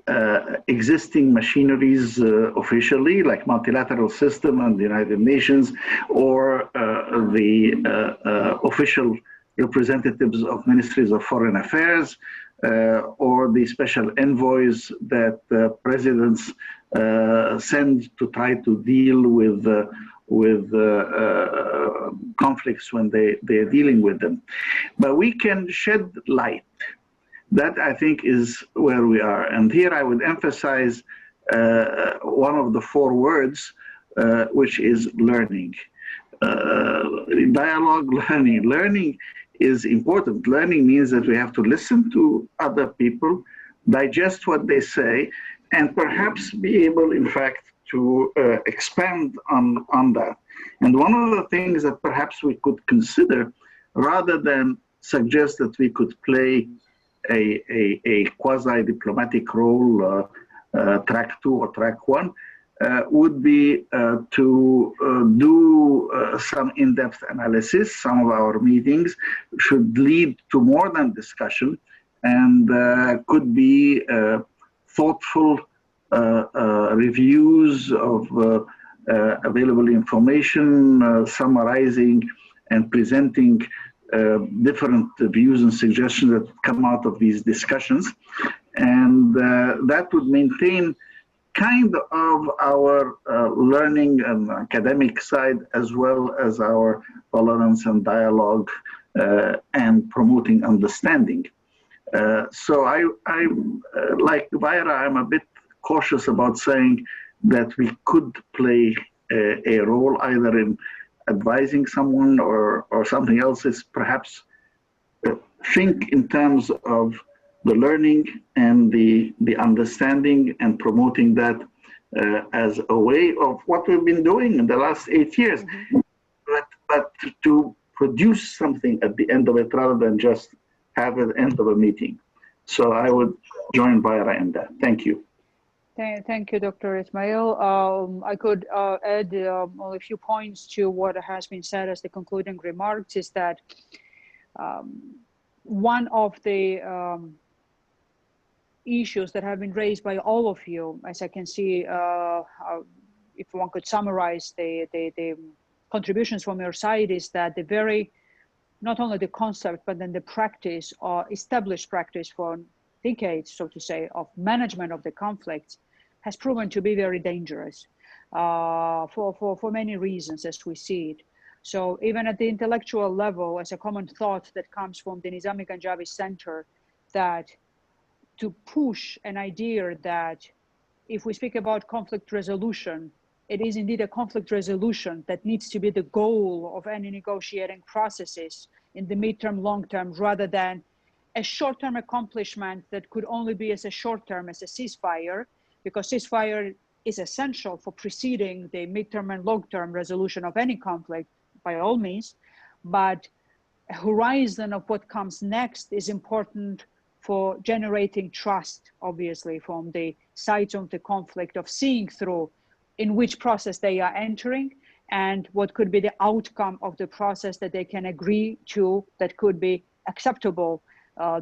existing machineries officially, like multilateral system and the United Nations, or the official representatives of ministries of foreign affairs, or the special envoys that presidents send to try to deal with conflicts when they're dealing with them. But we can shed light. That, I think, is where we are. And here I would emphasize one of the 4 words, which is learning. Dialogue, learning. Learning is important. Learning means that we have to listen to other people, digest what they say, and perhaps be able, in fact, to expand on that. And one of the things that perhaps we could consider, rather than suggest that we could play a quasi-diplomatic role, track 2 or track 1, would be to do some in-depth analysis. Some of our meetings should lead to more than discussion, and could be thoughtful reviews of available information, summarizing and presenting different views and suggestions that come out of these discussions. And that would maintain kind of our learning and academic side, as well as our tolerance and dialogue and promoting understanding. So I like Vaira, I'm a bit cautious about saying that we could play a role either in advising someone or something else. Is perhaps think in terms of the learning and the understanding and promoting that as a way of what we've been doing in the last 8 years, but to produce something at the end of it rather than just have an end of a meeting. So I would join Vaira in that. Thank you. Thank you, Dr. Ismail. I could add only a few points to what has been said as the concluding remarks, is that one of the issues that have been raised by all of you, as I can see, if one could summarize the contributions from your side, is that the very, not only the concept, but then the practice, or established practice for decades, so to say, of management of the conflicts has proven to be very dangerous for many reasons, as we see it. So even at the intellectual level, as a common thought that comes from the Nizami Ganjavi Center, that to push an idea that if we speak about conflict resolution, it is indeed a conflict resolution that needs to be the goal of any negotiating processes in the midterm, long term, rather than a short-term accomplishment that could only be as a short-term as a ceasefire, because ceasefire is essential for preceding the midterm and long-term resolution of any conflict, by all means, but a horizon of what comes next is important for generating trust, obviously, from the sides of the conflict, of seeing through in which process they are entering and what could be the outcome of the process that they can agree to that could be acceptable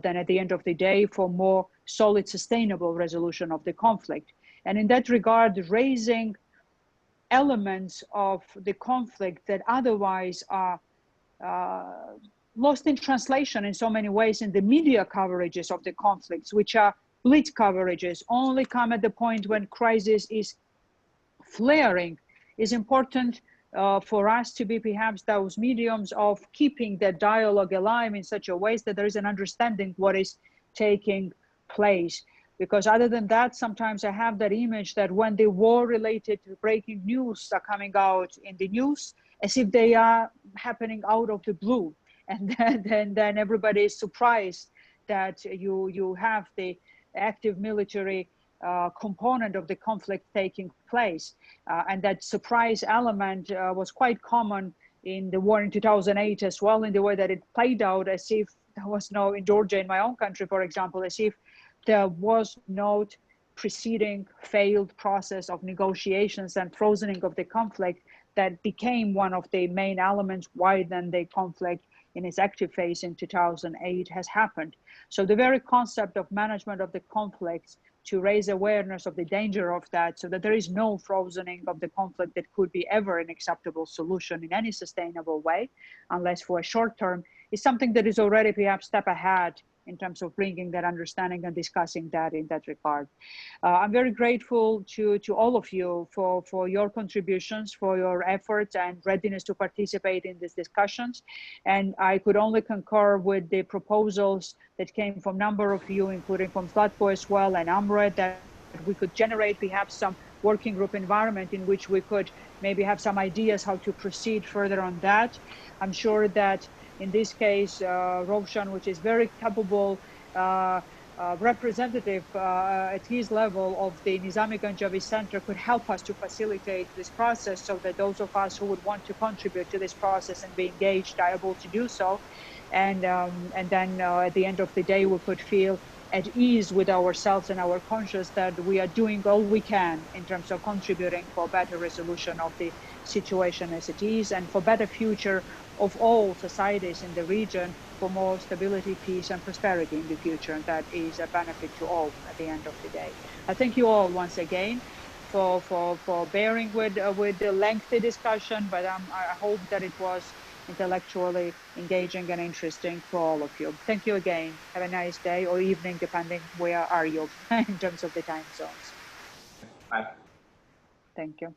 then at the end of the day for more solid, sustainable resolution of the conflict. And in that regard, raising elements of the conflict that otherwise are lost in translation in so many ways in the media coverages of the conflicts, which are blitz coverages, only come at the point when crisis is flaring, is important for us to be perhaps those mediums of keeping that dialogue alive in such a way that there is an understanding what is taking place. Because other than that, sometimes I have that image that when the war-related breaking news are coming out in the news, as if they are happening out of the blue, and then everybody is surprised that you have the active military component of the conflict taking place, and that surprise element was quite common in the war in 2008 as well, in the way that it played out, as if there was no, in Georgia, in my own country, for example, as if there was no preceding failed process of negotiations and frozening of the conflict that became one of the main elements why then the conflict in its active phase in 2008 has happened. So the very concept of management of the conflicts to raise awareness of the danger of that, so that there is no frozening of the conflict that could be ever an acceptable solution in any sustainable way, unless for a short term, is something that is already perhaps step ahead in terms of bringing that understanding and discussing that in that regard. I'm very grateful to all of you for your contributions, for your efforts and readiness to participate in these discussions. And I could only concur with the proposals that came from a number of you, including from Zlatko as well and Amre, that we could generate perhaps some working group environment in which we could maybe have some ideas how to proceed further on that. I'm sure that in this case, Rosen, which is very capable representative at his level of the Nizami Ganjavi Center, could help us to facilitate this process so that those of us who would want to contribute to this process and be engaged are able to do so. And then at the end of the day, we could feel at ease with ourselves and our conscience that we are doing all we can in terms of contributing for better resolution of the situation as it is and for better future of all societies in the region, for more stability, peace and prosperity in the future. And that is a benefit to all at the end of the day. I thank you all once again for bearing with the lengthy discussion, but I hope that it was intellectually engaging and interesting for all of you. Thank you again. Have a nice day or evening, depending where are you in terms of the time zones. Bye. Thank you.